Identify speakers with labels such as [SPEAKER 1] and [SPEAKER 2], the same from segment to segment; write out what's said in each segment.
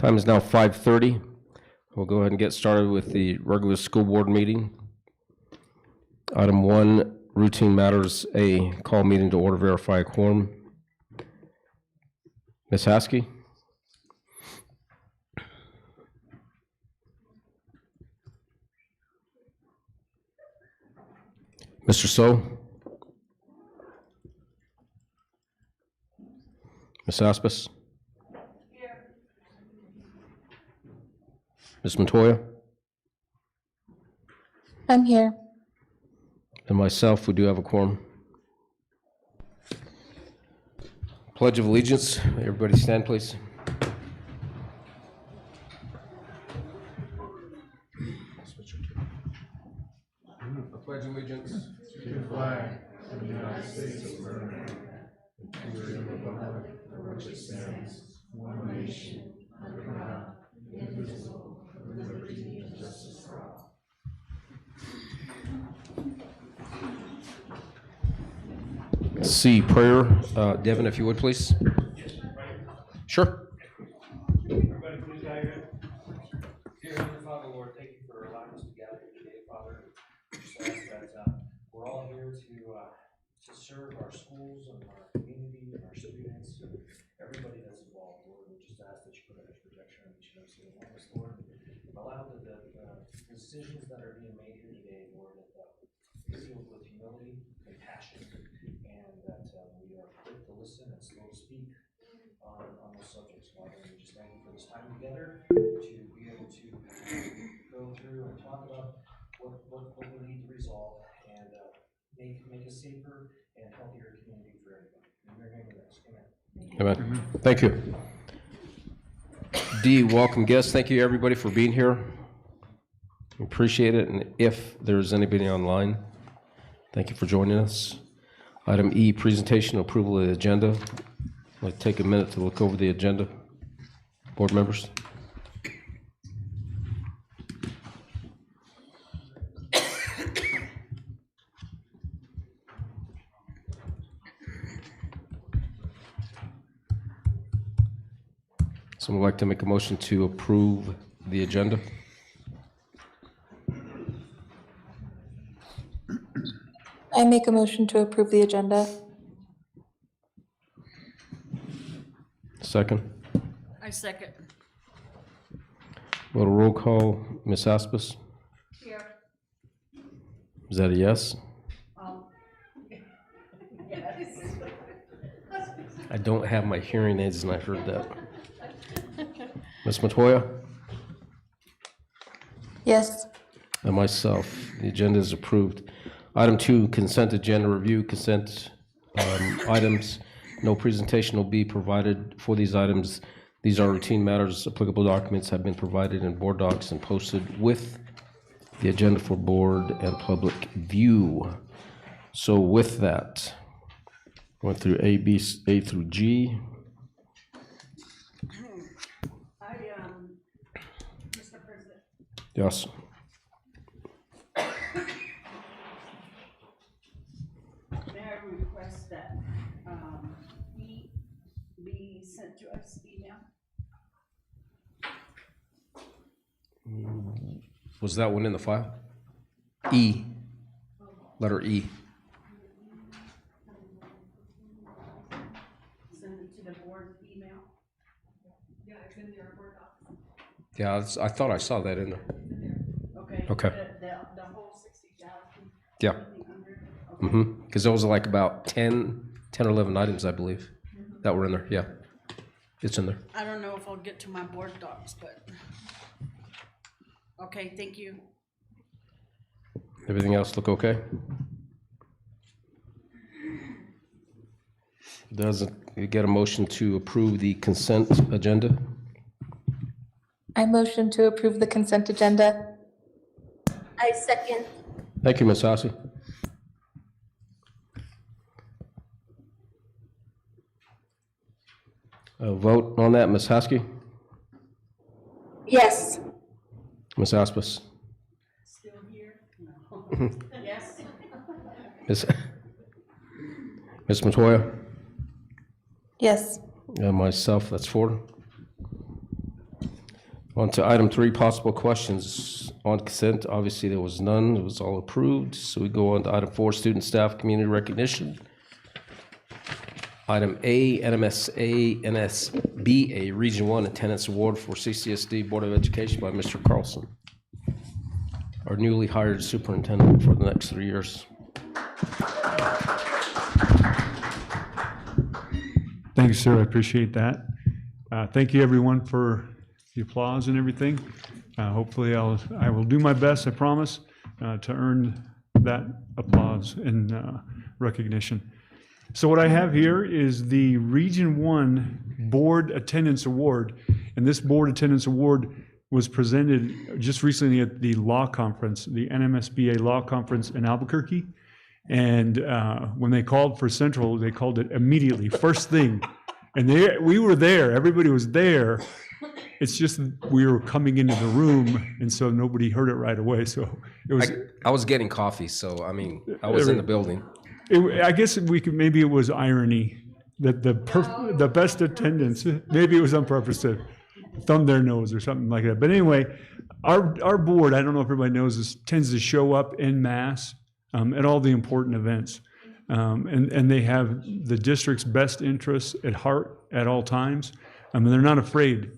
[SPEAKER 1] Time is now 5:30. We'll go ahead and get started with the regular school board meeting. Item 1, routine matters. A, call meeting to order, verify a quorum. Ms. Haskey? Mr. So? Ms. Aspis? Ms. Montoya?
[SPEAKER 2] I'm here.
[SPEAKER 1] And myself, we do have a quorum. Pledge of Allegiance. Everybody stand, please. I pledge allegiance
[SPEAKER 3] to the flag of the United States of America and to the republic for which it stands, one nation, under God, indivisible, with liberty and justice for all.
[SPEAKER 1] C, prayer. Devin, if you would, please. Sure.
[SPEAKER 4] Everybody please bow your head. Dear Heavenly Father, Lord, thank you for allowing us to gather here today, Father. We just ask that we're all here to serve our schools and our community and our students and everybody that's involved, Lord. We just ask that you put a protection on each and every single one of us, Lord. Allow the decisions that are being made here today, Lord, that are filled with humility, compassion, and that we are quick to listen and slow to speak on those subjects, Father. And we just thank you for this time together to be able to go through and talk about what we need to resolve and make a safer and healthier community for everybody. In your name we ask. Amen.
[SPEAKER 1] Amen. Thank you. D, welcome guests. Thank you, everybody, for being here. Appreciate it. And if there's anybody online, thank you for joining us. Item E, presentation approval of the agenda. I'd like to take a minute to look over the agenda. Board members. Someone would like to make a motion to approve the agenda?
[SPEAKER 2] I make a motion to approve the agenda.
[SPEAKER 1] Second.
[SPEAKER 5] I second.
[SPEAKER 1] Little roll call. Ms. Aspis?
[SPEAKER 5] Here.
[SPEAKER 1] Is that a yes?
[SPEAKER 5] Yes.
[SPEAKER 1] I don't have my hearing aids and I heard that. Ms. Montoya?
[SPEAKER 2] Yes.
[SPEAKER 1] And myself. The agenda is approved. Item 2, consent agenda review. Consent items. No presentation will be provided for these items. These are routine matters. Applicable documents have been provided in BoardDocs and posted with the agenda for board and public view. So with that, went through A through G.
[SPEAKER 5] Mr. President.
[SPEAKER 1] Yes.
[SPEAKER 5] May I request that E be sent to us email?
[SPEAKER 1] Was that one in the file? E. Letter E.
[SPEAKER 5] Send it to the board email? Yeah, it's in their board docs.
[SPEAKER 1] Yeah, I thought I saw that in there.
[SPEAKER 5] Okay.
[SPEAKER 1] Okay.
[SPEAKER 5] The whole 60,000.
[SPEAKER 1] Yeah.
[SPEAKER 5] Okay.
[SPEAKER 1] Because there was like about 10 or 11 items, I believe, that were in there. Yeah, it's in there.
[SPEAKER 5] I don't know if I'll get to my board docs, but, okay, thank you.
[SPEAKER 1] Everything else look okay? Doesn't you get a motion to approve the consent agenda?
[SPEAKER 2] I motion to approve the consent agenda.
[SPEAKER 6] I second.
[SPEAKER 1] Thank you, Ms. Hossie. A vote on that, Ms. Hosky?
[SPEAKER 6] Yes.
[SPEAKER 1] Ms. Aspis?
[SPEAKER 5] Still here? No. Yes?
[SPEAKER 1] Ms. Montoya?
[SPEAKER 2] Yes.
[SPEAKER 1] And myself, that's 4. On to item 3, possible questions on consent. Obviously, there was none. It was all approved. So we go on to item 4, student staff community recognition. Item A, NMSA NSBA Region 1 Attendance Award for CCSD Board of Education by Mr. Carlson, our newly hired superintendent for the next 3 years.
[SPEAKER 3] Thank you, sir. I appreciate that. Thank you, everyone, for the applause and everything. Hopefully, I will do my best, I promise, to earn that applause and recognition. So what I have here is the Region 1 Board Attendance Award, and this Board Attendance Award was presented just recently at the law conference, the NMSBA Law Conference in Albuquerque. And when they called for Central, they called it immediately, first thing. And we were there, everybody was there. It's just we were coming into the room, and so nobody heard it right away. So it was.
[SPEAKER 1] I was getting coffee, so I mean, I was in the building.
[SPEAKER 3] I guess maybe it was irony that the best attendance, maybe it was on purpose to thumb their nose or something like that. But anyway, our board, I don't know if everybody knows this, tends to show up en masse at all the important events. And they have the district's best interests at heart at all times. And they're not afraid,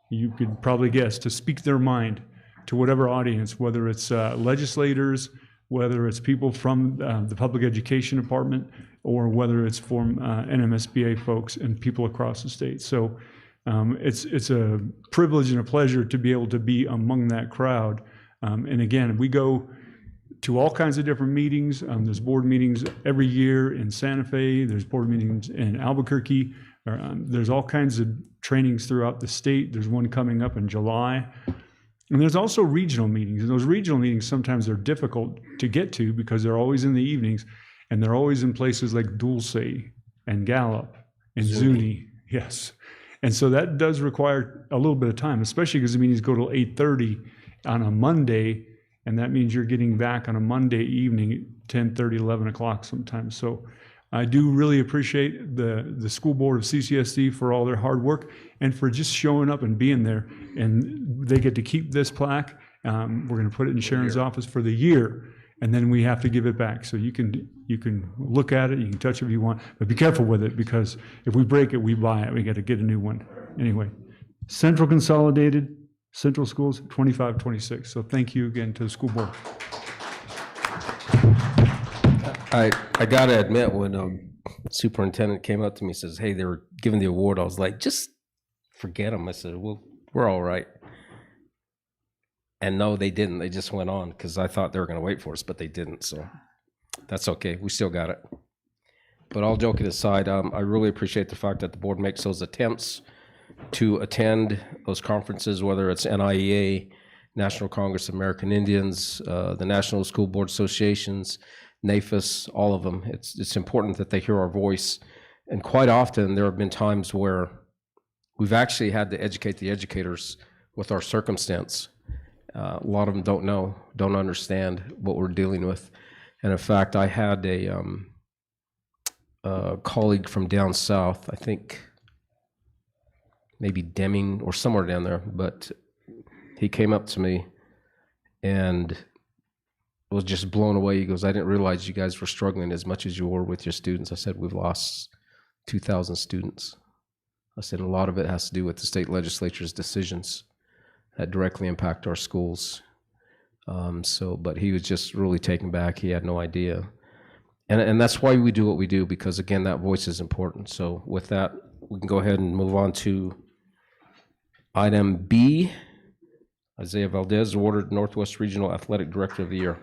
[SPEAKER 3] you could probably guess, to speak their mind to whatever audience, whether it's legislators, whether it's people from the public education department, or whether it's from NMSBA folks and people across the state. So it's a privilege and a pleasure to be able to be among that crowd. And again, we go to all kinds of different meetings. There's board meetings every year in Santa Fe. There's board meetings in Albuquerque. There's all kinds of trainings throughout the state. There's one coming up in July. And there's also regional meetings. And those regional meetings, sometimes they're difficult to get to because they're always in the evenings, and they're always in places like Dulce and Gallup and Zuni. Yes. And so that does require a little bit of time, especially because the meetings go till 8:30 on a Monday, and that means you're getting back on a Monday evening at 10:30, 11 o'clock sometimes. So I do really appreciate the school board of CCSD for all their hard work and for just showing up and being there. And they get to keep this plaque. We're going to put it in Sharon's office for the year, and then we have to give it back. So you can look at it, you can touch it if you want, but be careful with it, because if we break it, we buy it. We got to get a new one. Anyway, Central Consolidated, Central Schools, 25-26. So thank you again to the school board.
[SPEAKER 1] I gotta admit, when superintendent came up to me and says, "Hey, they were giving the award," I was like, "Just forget them." I said, "Well, we're all right." And no, they didn't. They just went on, because I thought they were going to wait for us, but they didn't. So that's okay. We still got it. But all joking aside, I really appreciate the fact that the board makes those attempts to attend those conferences, whether it's NIEA, National Congress of American Indians, the National School Board Associations, NAFIS, all of them. It's important that they hear our voice. And quite often, there have been times where we've actually had to educate the educators with our circumstance. A lot of them don't know, don't understand what we're dealing with. And in fact, I had a colleague from down south, I think maybe Deming or somewhere down there, but he came up to me and was just blown away. He goes, "I didn't realize you guys were struggling as much as you were with your students." I said, "We've lost 2,000 students." I said, "A lot of it has to do with the state legislature's decisions that directly impact our schools." But he was just really taken back. He had no idea. And that's why we do what we do, because again, that voice is important. So with that, we can go ahead and move on to item B. Isaiah Valdez, awarded Northwest Regional Athletic Director of the Year.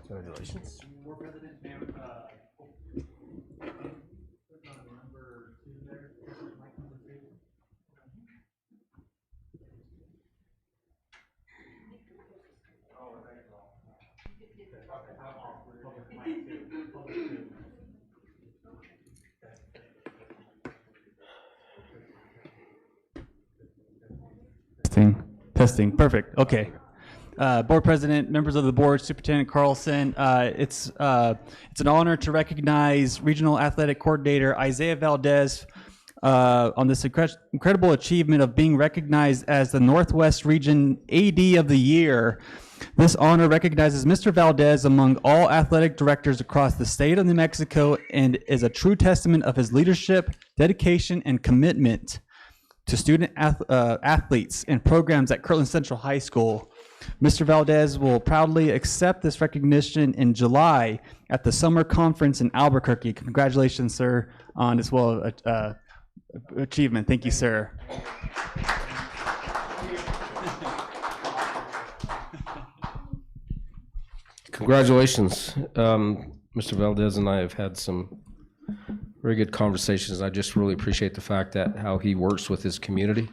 [SPEAKER 1] Congratulations.
[SPEAKER 7] Testing, perfect, okay. Board President, members of the board, Superintendent Carlson. It's an honor to recognize Regional Athletic Coordinator Isaiah Valdez on this incredible achievement of being recognized as the Northwest Region AD of the Year. This honor recognizes Mr. Valdez among all athletic directors across the state of New Mexico and is a true testament of his leadership, dedication, and commitment to student athletes and programs at Kirtland Central High School. Mr. Valdez will proudly accept this recognition in July at the summer conference in Albuquerque. Congratulations, sir, on this achievement. Thank you, sir.
[SPEAKER 1] Congratulations. Mr. Valdez and I have had some very good conversations. I just really appreciate the fact that how he works with his community,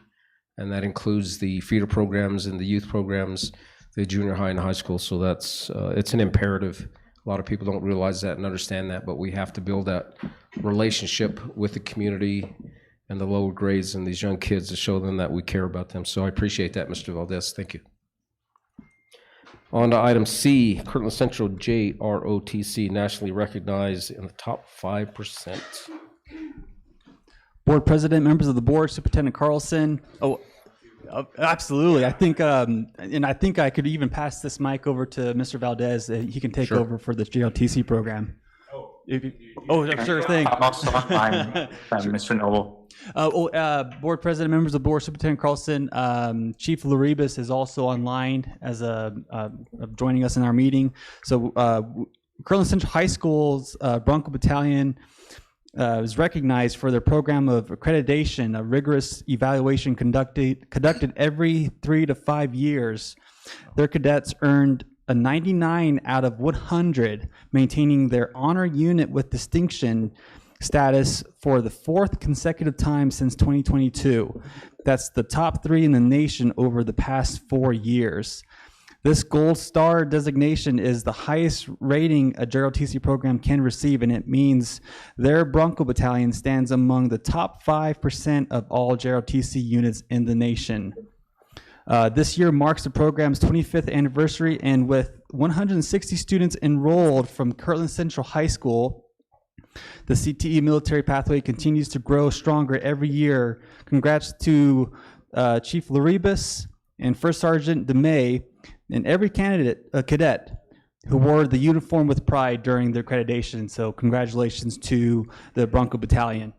[SPEAKER 1] and that includes the feeder programs and the youth programs, the junior high and high school. So that's it's an imperative. A lot of people don't realize that and understand that, but we have to build that relationship with the community and the lower grades and these young kids to show them that we care about them. So I appreciate that, Mr. Valdez. Thank you. On to item C, Kirtland Central JROTC, nationally recognized in the top 5%.
[SPEAKER 7] Board President, members of the board, Superintendent Carlson. Oh, absolutely. I think, and I think I could even pass this mic over to Mr. Valdez. He can take over for the JROTC program. Sure thing.
[SPEAKER 8] I'm Mr. Noble.
[SPEAKER 7] Board President, members of the board, Superintendent Carlson, Chief Laribas is also online as joining us in our meeting. So Kirtland Central High School's Bronco Battalion is recognized for their program of accreditation, a rigorous evaluation conducted every 3 to 5 years. Their cadets earned a 99 out of 100, maintaining their honor unit with distinction status for the 4th consecutive time since 2022. That's the top 3 in the nation over the past 4 years. This Gold Star designation is the highest rating a JROTC program can receive, and it means their Bronco Battalion stands among the top 5% of all JROTC units in the nation. This year marks the program's 25th anniversary, and with 160 students enrolled from Kirtland Central High School, the CTE military pathway continues to grow stronger every year. Congrats to Chief Laribas and First Sergeant DeMay and every cadet who wore the uniform with pride during their accreditation. So congratulations to the Bronco Battalion.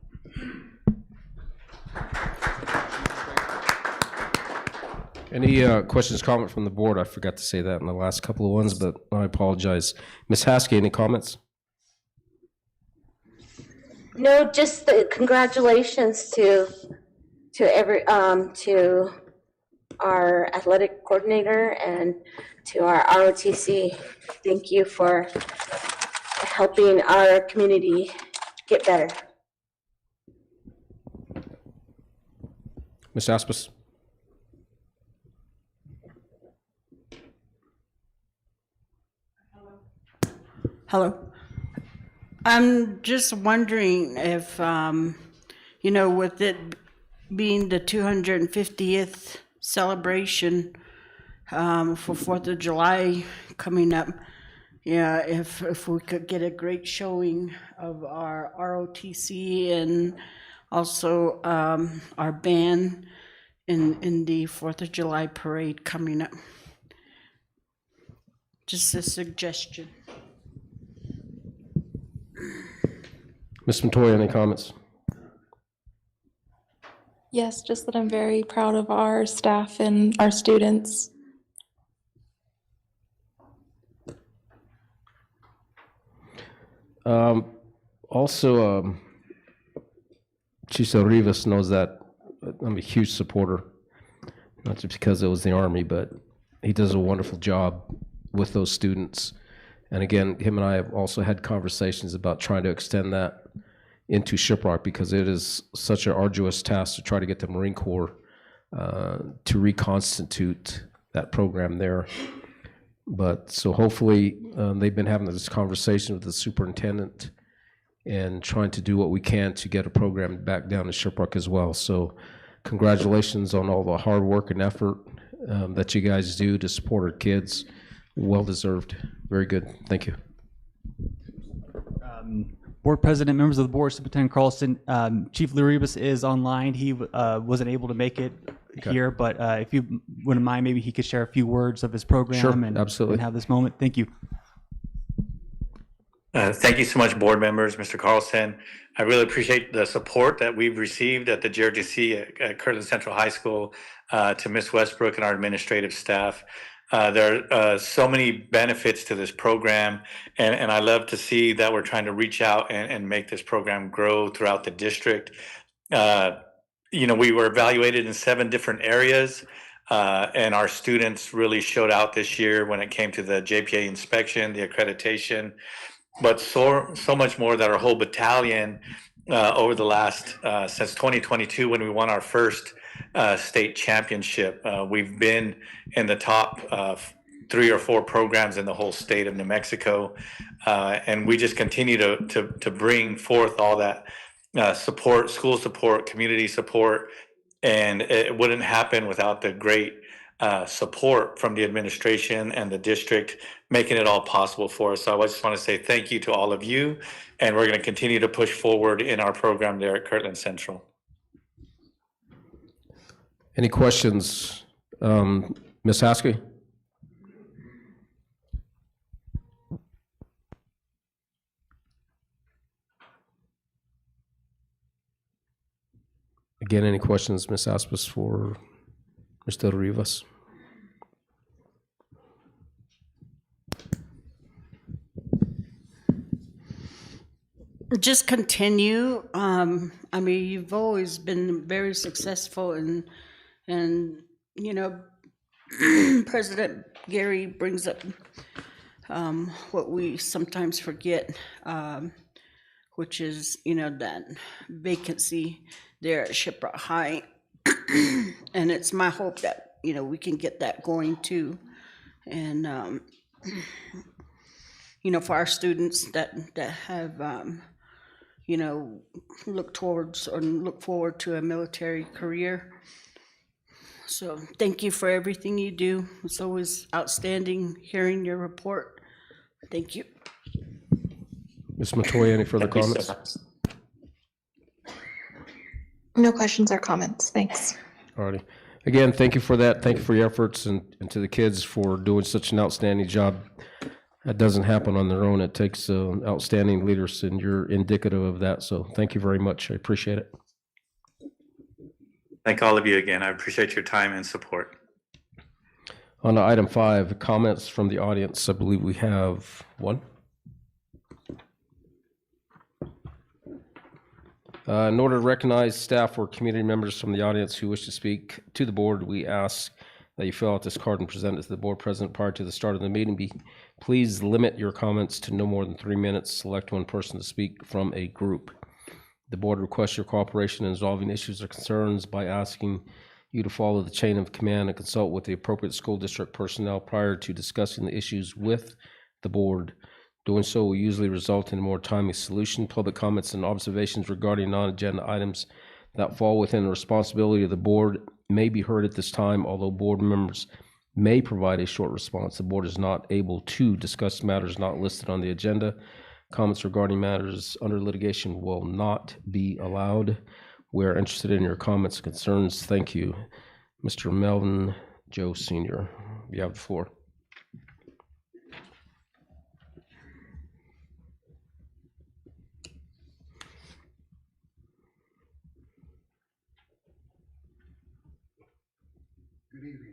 [SPEAKER 1] Any questions, comment from the board? I forgot to say that in the last couple of ones, but I apologize. Ms. Haskey, any comments?
[SPEAKER 6] No, just the congratulations to our athletic coordinator and to our ROTC. Thank you for helping our community get better.
[SPEAKER 1] Ms. Aspis?
[SPEAKER 5] Hello. I'm just wondering if, with it being the 250th celebration for 4th of July coming up, if we could get a great showing of our ROTC and also our band in the 4th of July parade coming up. Just a suggestion.
[SPEAKER 1] Ms. Montoya, any comments?
[SPEAKER 2] Yes, just that I'm very proud of our staff and our students.
[SPEAKER 1] Also, Chiso Rivas knows that I'm a huge supporter, not just because it was the Army, but he does a wonderful job with those students. And again, him and I have also had conversations about trying to extend that into Shiprock, because it is such an arduous task to try to get the Marine Corps to reconstitute that program there. But so hopefully they've been having this conversation with the superintendent and trying to do what we can to get a program back down to Shiprock as well. So congratulations on all the hard work and effort that you guys do to support our kids. Well deserved. Very good. Thank you.
[SPEAKER 7] Board President, members of the board, Superintendent Carlson, Chief Laribas is online. He wasn't able to make it here, but if you wouldn't mind, maybe he could share a few words of his program
[SPEAKER 1] Sure,
[SPEAKER 7] and,
[SPEAKER 1] absolutely.
[SPEAKER 7] and have this moment. Thank you.
[SPEAKER 8] Thank you so much, board members, Mr. Carlson. I really appreciate the support that we've received at the GRDC at Kirtland Central High School to Ms. Westbrook and our administrative staff. There are so many benefits to this program, and I love to see that we're trying to reach out and make this program grow throughout the district. We were evaluated in 7 different areas, and our students really showed out this year when it came to the JPA inspection, the accreditation, but so much more that our whole battalion over the last, since 2022, when we won our first state championship, we've been in the top 3 or 4 programs in the whole state of New Mexico. And we just continue to bring forth all that support, school support, community support. And it wouldn't happen without the great support from the administration and the district, making it all possible for us. So I just want to say thank you to all of you, and we're going to continue to push forward in our program there at Kirtland Central.
[SPEAKER 1] Any questions? Ms. Haskey? Again, any questions, Ms. Aspas, for Mr. Rivas?
[SPEAKER 5] Just continue. I mean, you've always been very successful, and President Gary brings up what we sometimes forget, which is that vacancy there at Shiprock High, and it's my hope that we can get that going too, and for our students that have look towards or look forward to a military career. So thank you for everything you do. It's always outstanding hearing your report. Thank you.
[SPEAKER 1] Ms. Matoya, any further comments?
[SPEAKER 2] No questions or comments. Thanks.
[SPEAKER 1] Alrighty. Again, thank you for that. Thank you for your efforts, and to the kids for doing such an outstanding job. That doesn't happen on their own. It takes outstanding leaders, and you're indicative of that. So thank you very much. I appreciate it.
[SPEAKER 8] Thank all of you again. I appreciate your time and support.
[SPEAKER 1] On to item 5, comments from the audience. I believe we have one. In order to recognize staff or community members from the audience who wish to speak to the board, we ask that you fill out this card and present it to the board president prior to the start of the meeting. Please limit your comments to no more than 3 minutes. Select one person to speak from a group. The board requests your cooperation in resolving issues or concerns by asking you to follow the chain of command and consult with the appropriate school district personnel prior to discussing the issues with the board. Doing so will usually result in a more timely solution. Public comments and observations regarding non-agenda items that fall within the responsibility of the board may be heard at this time, although board members may provide a short response. The board is not able to discuss matters not listed on the agenda. Comments regarding matters under litigation will not be allowed. We're interested in your comments and concerns. Thank you. Mr. Melvin Joe Sr., you have the floor.
[SPEAKER 3] Good evening.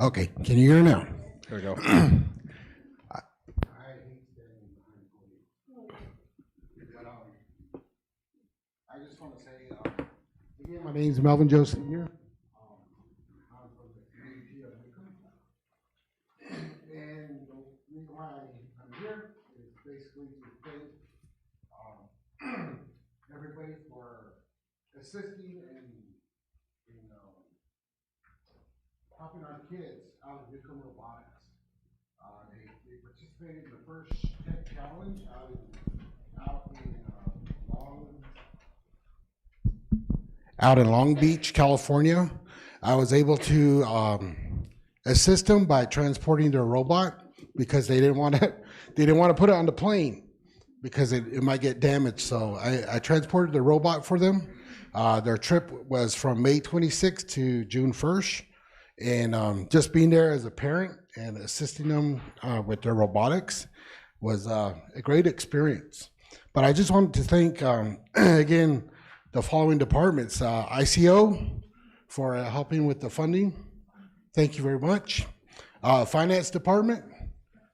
[SPEAKER 3] Okay, can you hear now?
[SPEAKER 1] There we go.
[SPEAKER 3] I hate standing behind the podium. But I just want to say, again, my name is Melvin Joe Sr. I'm from the community of Newcomb. And the reason why I'm here is basically to thank everybody for assisting and helping our kids out of Newcomb Robotics. They participated in the first tech challenge out out in Long Beach, California. I was able to assist them by transporting their robot because they didn't want to put it on the plane because it might get damaged. So I transported the robot for them. Their trip was from May 26th to June 1st. And just being there as a parent and assisting them with their robotics was a great experience. But I just wanted to thank, again, the following departments. ICO for helping with the funding. Thank you very much. Finance Department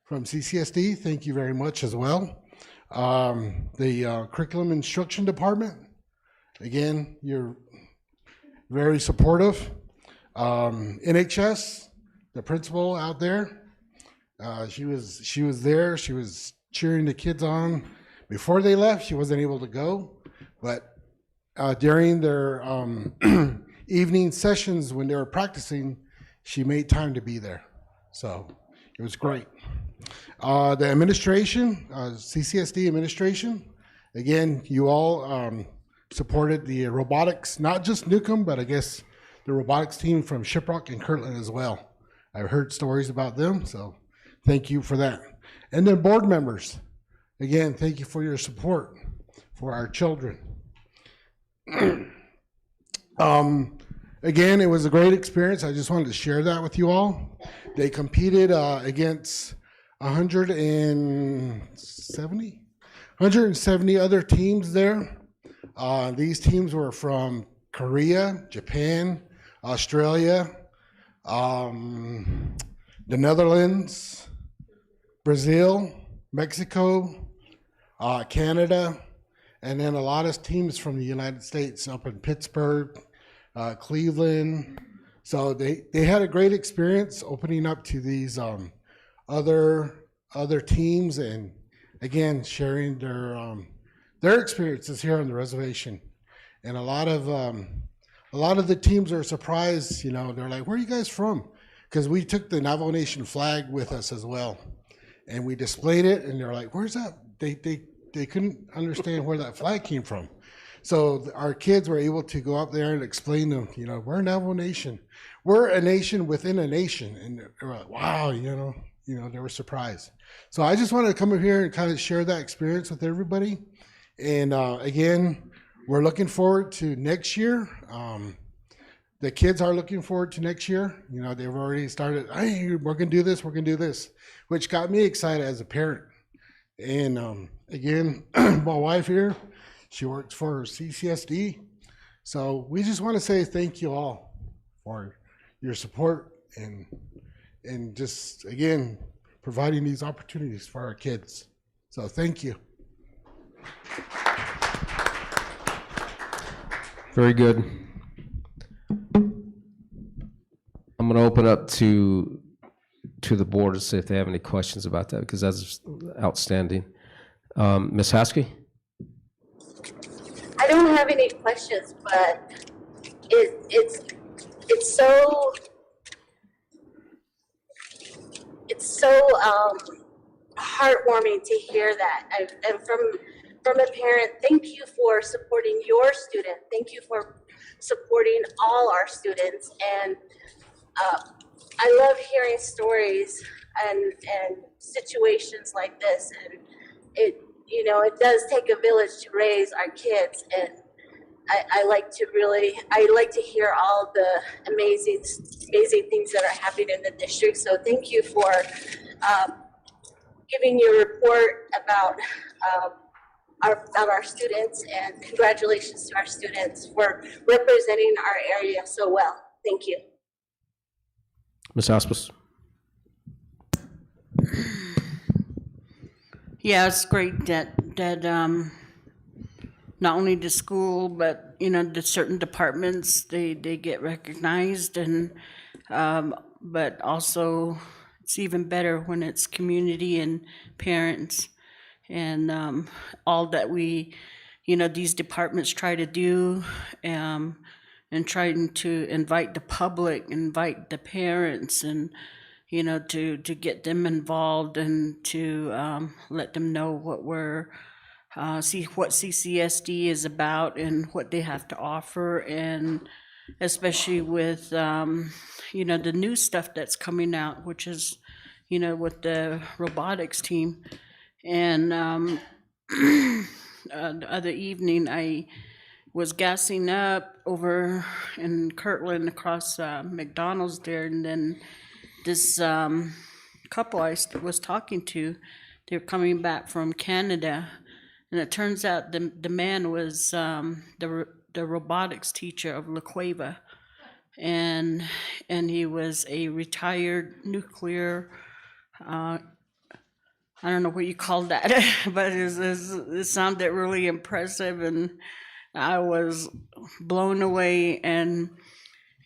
[SPEAKER 3] from CCSD, thank you very much as well. The Curriculum Instruction Department, again, you're very supportive. NHS, the principal out there, she was there. She was cheering the kids on. Before they left, she wasn't able to go, but during their evening sessions when they were practicing, she made time to be there. So it was great. The administration, CCSD administration, again, you all supported the robotics, not just Newcomb, but I guess the robotics team from Shiprock and Kirtland as well. I've heard stories about them, so thank you for that. And then board members, again, thank you for your support for our children. Again, it was a great experience. I just wanted to share that with you all. They competed against 170 other teams there. These teams were from Korea, Japan, Australia, the Netherlands, Brazil, Mexico, Canada, and then a lot of teams from the United States up in Pittsburgh, Cleveland. So they had a great experience opening up to these other teams, and again sharing their experiences here on the reservation. And a lot of the teams are surprised. You know, they're like, "Where are you guys from?" Because we took the Navajo Nation flag with us as well, and we displayed it. And they're like, "Where's that?" They couldn't understand where that flag came from. So our kids were able to go up there and explain to them, you know, we're Navajo Nation. We're a nation within a nation. And they're like, wow, you know, they were surprised. So I just wanted to come up here and kind of share that experience with everybody. And again, we're looking forward to next year. The kids are looking forward to next year. You know, they've already started, hey, we're going to do this, we're going to do this, which got me excited as a parent. And again, my wife here, she works for CCSD. So we just want to say thank you all for your support and just, again, providing these opportunities for our kids. So thank you.
[SPEAKER 1] Very good. I'm going to open up to the board to see if they have any questions about that, because that's outstanding. Ms. Haskey?
[SPEAKER 6] I don't have any questions, but it's so heartwarming to hear that. And from a parent, thank you for supporting your student. Thank you for supporting all our students. And I love hearing stories and situations like this. And it does take a village to raise our kids. And I like to hear all the amazing things that are happening in the district. So thank you for giving your report about our students, and congratulations to our students for representing our area so well. Thank you.
[SPEAKER 1] Ms. Aspis?
[SPEAKER 5] Yeah, it's great that not only the school, but the certain departments they get recognized, and but also it's even better when it's community and parents, and all that these departments try to do, and trying to invite the public, invite the parents, and to get them involved, and to let them know what we're see what CCSD is about and what they have to offer, and especially with, the new stuff that's coming out, which is, with the robotics team. And the other evening, I was gassing up over in Kirtland across McDonald's there, and then this couple I was talking to, they're coming back from Canada, and it turns out the man was the robotics teacher of La Cueva, and he was a retired nuclear. I don't know what you call that, but it sounded really impressive, and I was blown away. And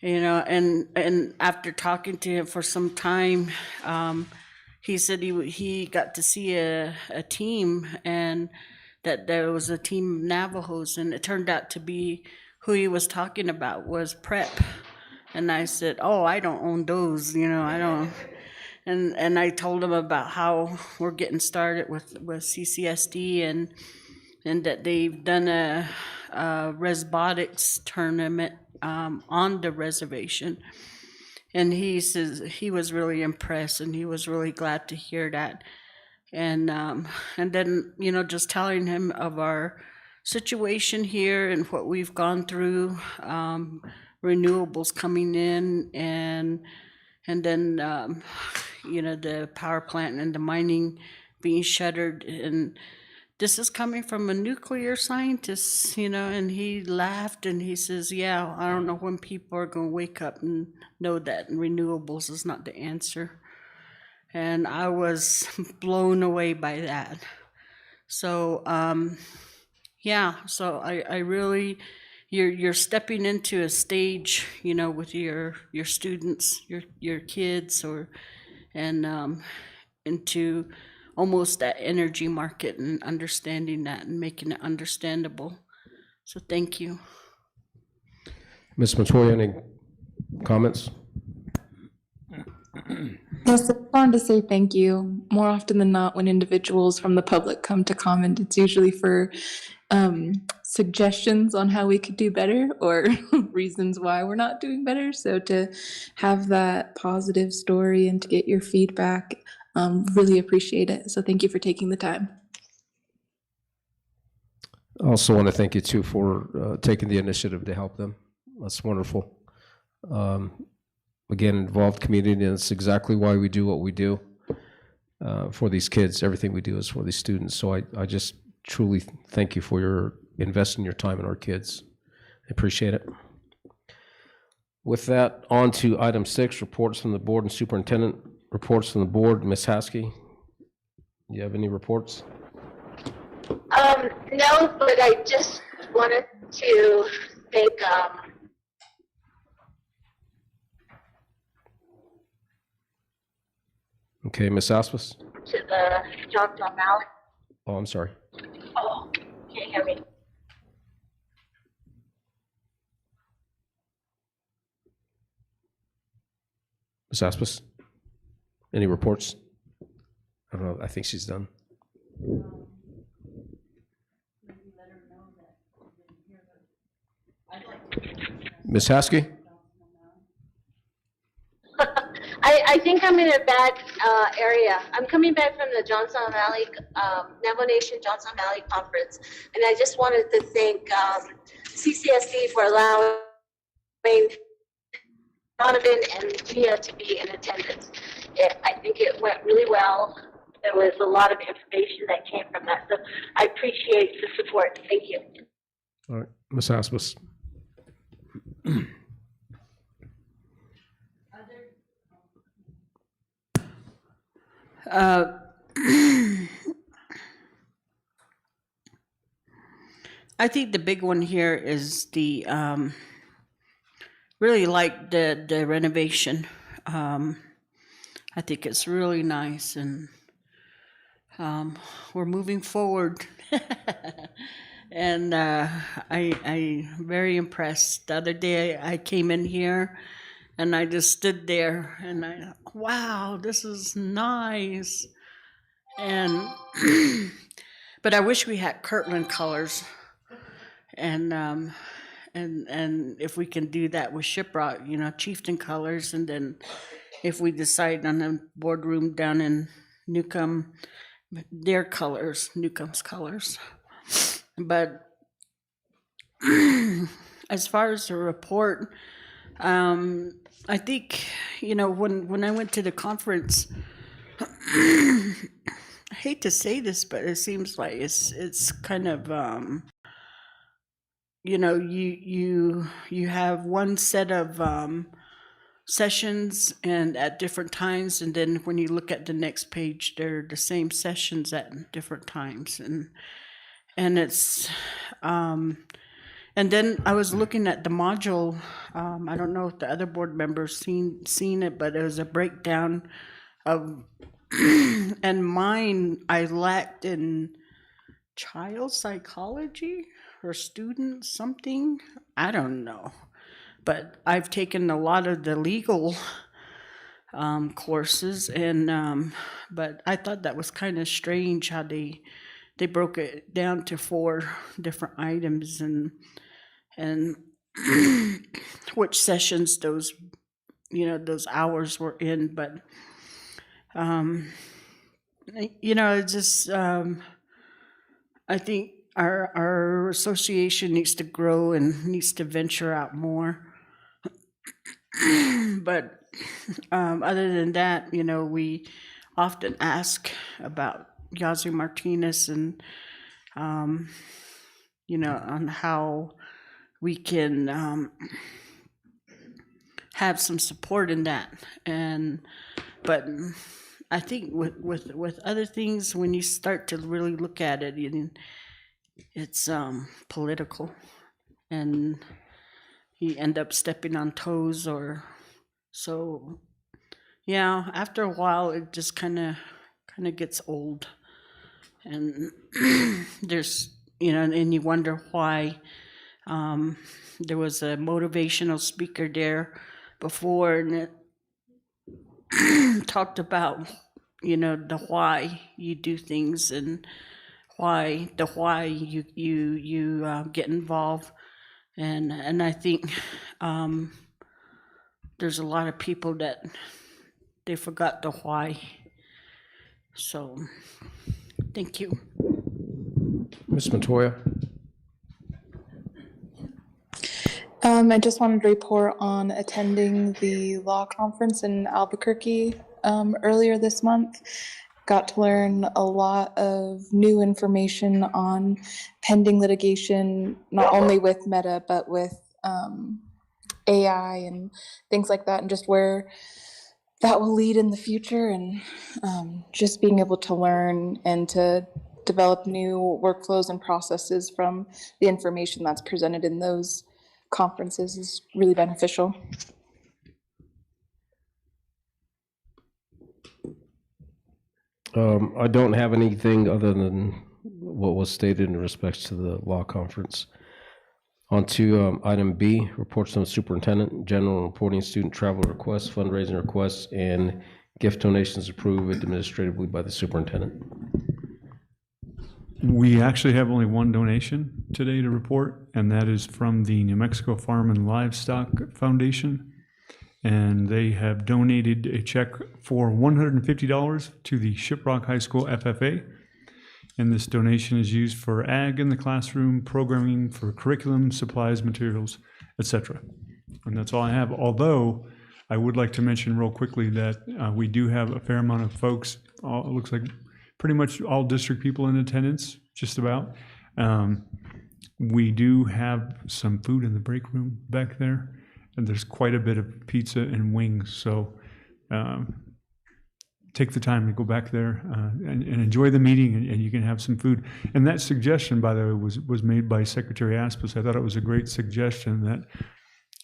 [SPEAKER 5] and after talking to him for some time, he said he got to see a team, and that there was a team of Navajos, and it turned out to be who he was talking about was prep. And I said, oh, I don't own those, I don't. And I told him about how we're getting started with CCSD, and that they've done a Resbotics tournament on the reservation. And he says he was really impressed, and he was really glad to hear that. And then, just telling him of our situation here and what we've gone through, renewables coming in, and then, the power plant and the mining being shuttered. And this is coming from a nuclear scientist, and he laughed and he says, yeah, I don't know when people are going to wake up and know that renewables is not the answer. And I was blown away by that. So, so I really, you're stepping into a stage, with your students, your kids, and into almost that energy market, and understanding that and making it understandable. So thank you.
[SPEAKER 1] Ms. Montoya, any comments?
[SPEAKER 2] Yes, I wanted to say thank you. More often than not, when individuals from the public come to comment, it's usually for suggestions on how we could do better, or reasons why we're not doing better. So to have that positive story and to get your feedback, really appreciate it. So thank you for taking the time.
[SPEAKER 1] I also want to thank you too for taking the initiative to help them. That's wonderful. Again, involved community, and it's exactly why we do what we do for these kids. Everything we do is for these students. So I just truly thank you for your investing your time in our kids. I appreciate it. With that, on to item 6, reports from the board and superintendent. Reports from the board. Ms. Haskey, do you have any reports?
[SPEAKER 6] No, but I just wanted to thank
[SPEAKER 1] Okay, Ms. Aspas?
[SPEAKER 6] to the Johnson Valley.
[SPEAKER 1] Oh, I'm sorry.
[SPEAKER 6] Oh, can't you hear me?
[SPEAKER 1] Ms. Aspas? Any reports? I don't know. I think she's done. Ms. Haskey?
[SPEAKER 6] I think I'm in a bad area. I'm coming back from the Johnson Valley, Navajo Nation Johnson Valley Conference, and I just wanted to thank CCSD for allowing Donovan and Tia to be in attendance. I think it went really well. There was a lot of information that came from that, so I appreciate the support. Thank you.
[SPEAKER 1] All right, Ms. Aspas.
[SPEAKER 5] I think the big one here is the really like the renovation. I think it's really nice, and we're moving forward. And I'm very impressed. The other day I came in here and I just stood there and wow, this is nice. And But I wish we had Kirtland colors, and if we can do that with Shiprock, you know, Chieftain colors, and then if we decide on a boardroom down in Newcomb, their colors, Newcomb's colors. But as far as the report, I think, you know, when I went to the conference, I hate to say this, but it seems like it's kind of, you know, you have one set of sessions and at different times, and then when you look at the next page, they're the same sessions at different times, and it's and then I was looking at the module. I don't know if the other board members seen it, but it was a breakdown of and mine I lacked in child psychology or student something. I don't know, but I've taken a lot of the legal courses, and but I thought that was kind of strange how they broke it down to 4 different items, and which sessions those, you know, those hours were in. But you know, it's just I think our association needs to grow and needs to venture out more. But other than that, you know, we often ask about Yazzie Martinez and you know, on how we can have some support in that. And but I think with other things, when you start to really look at it, it's political, and you end up stepping on toes, or so. Yeah, after a while, it just kind of gets old, and there's, you know, and you wonder why. There was a motivational speaker there before, and it talked about, you know, the why you do things and why you get involved, and I think there's a lot of people that they forgot the why. So, thank you.
[SPEAKER 1] Ms. Montoya?
[SPEAKER 2] I just wanted to report on attending the law conference in Albuquerque earlier this month. Got to learn a lot of new information on pending litigation, not only with Meta, but with AI and things like that, and just where that will lead in the future, and just being able to learn and to develop new workflows and processes from the information that's presented in those conferences is really beneficial.
[SPEAKER 1] I don't have anything other than what was stated in respects to the law conference. On to item B, reports from the superintendent, general reporting, student travel requests, fundraising requests, and gift donations approved administratively by the superintendent.
[SPEAKER 3] We actually have only one donation today to report, and that is from the New Mexico Farm and Livestock Foundation. And they have donated a check for $150 to the Shiprock High School FFA. And this donation is used for ag in the classroom, programming for curriculum, supplies, materials, etc. And that's all I have. Although I would like to mention real quickly that we do have a fair amount of folks, it looks like pretty much all district people in attendance, just about. We do have some food in the break room back there, and there's quite a bit of pizza and wings. So take the time to go back there and enjoy the meeting, and you can have some food. And that suggestion, by the way, was made by Secretary Aspis. I thought it was a great suggestion that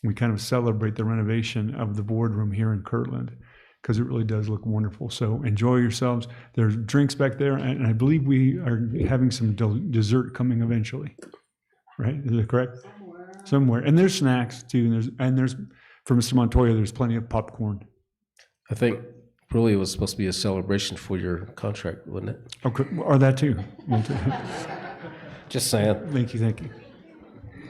[SPEAKER 3] we kind of celebrate the renovation of the boardroom here in Kirtland, because it really does look wonderful. So enjoy yourselves. There's drinks back there, and I believe we are having some dessert coming eventually. Right? Is that correct? Somewhere. And there's snacks too. And there's for Mr. Montoya, there's plenty of popcorn.
[SPEAKER 1] I think Really, it was supposed to be a celebration for your contract, wasn't it?
[SPEAKER 3] Okay, or that too.
[SPEAKER 1] Just saying.
[SPEAKER 3] Thank you, thank you.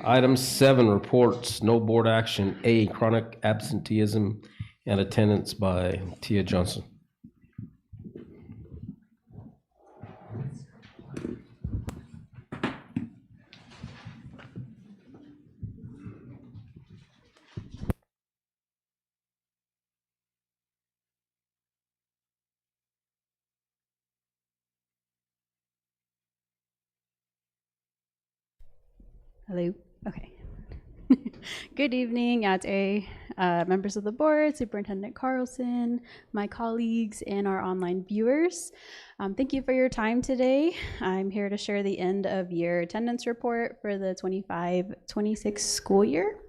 [SPEAKER 1] Item 7, reports, no board action. A, chronic absenteeism and attendance by Tia Johnson.
[SPEAKER 9] Hello. Okay. Good evening, members of the board, Superintendent Carlson, my colleagues, and our online viewers. Thank you for your time today. I'm here to share the end of year attendance report for the 25-26 school year.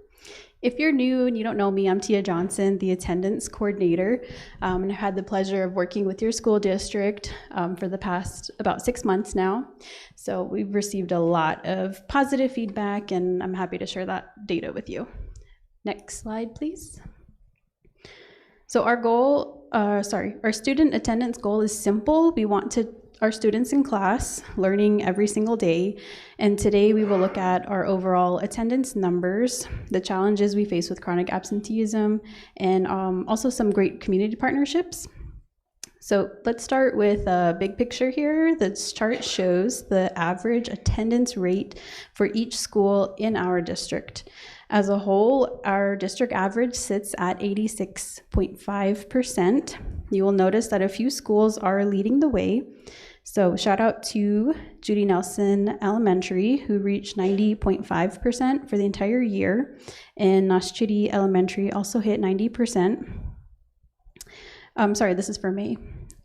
[SPEAKER 9] If you're new and you don't know me, I'm Tia Johnson, the attendance coordinator, and I've had the pleasure of working with your school district for the past about 6 months now. So we've received a lot of positive feedback, and I'm happy to share that data with you. Next slide, please. So our student attendance goal is simple. We want our students in class learning every single day. And today we will look at our overall attendance numbers, the challenges we face with chronic absenteeism, and also some great community partnerships. So let's start with a big picture here. This chart shows the average attendance rate for each school in our district. As a whole, our district average sits at 86.5%. You will notice that a few schools are leading the way. So shout out to Judy Nelson Elementary, who reached 90.5% for the entire year, and Noshchitty Elementary also hit 90%. This is for May.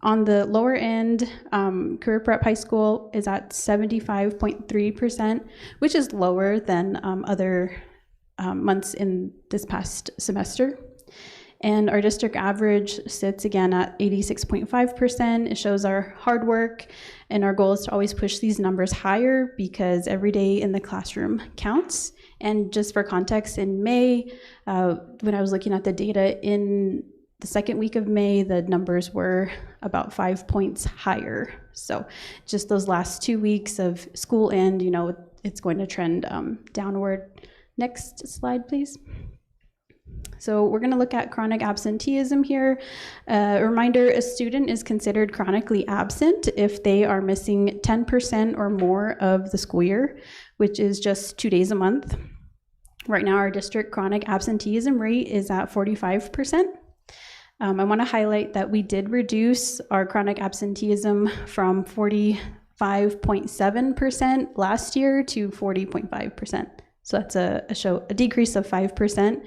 [SPEAKER 9] On the lower end, Career Prep High School is at 75.3%, which is lower than other months in this past semester. And our district average sits again at 86.5%. It shows our hard work, and our goal is to always push these numbers higher because every day in the classroom counts. And just for context, in May, when I was looking at the data, in the second week of May, the numbers were about 5 points higher. So just those last 2 weeks of school end, it's going to trend downward. Next slide, please. So we're going to look at chronic absenteeism here. A reminder, a student is considered chronically absent if they are missing 10% or more of the school year, which is just 2 days a month. Right now, our district chronic absenteeism rate is at 45%. I want to highlight that we did reduce our chronic absenteeism from 45.7% last year to 40.5%. So that's a decrease of 5%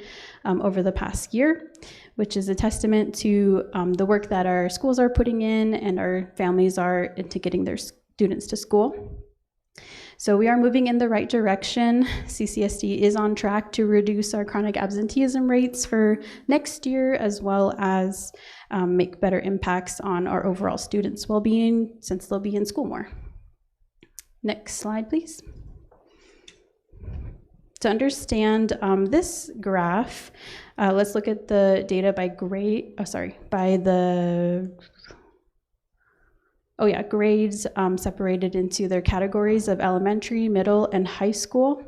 [SPEAKER 9] over the past year, which is a testament to the work that our schools are putting in and our families are into getting their students to school. So we are moving in the right direction. CCSD is on track to reduce our chronic absenteeism rates for next year, as well as make better impacts on our overall students' well-being since they'll be in school more. Next slide, please. To understand this graph, let's look at the data by grade, grades separated into their categories of elementary, middle, and high school.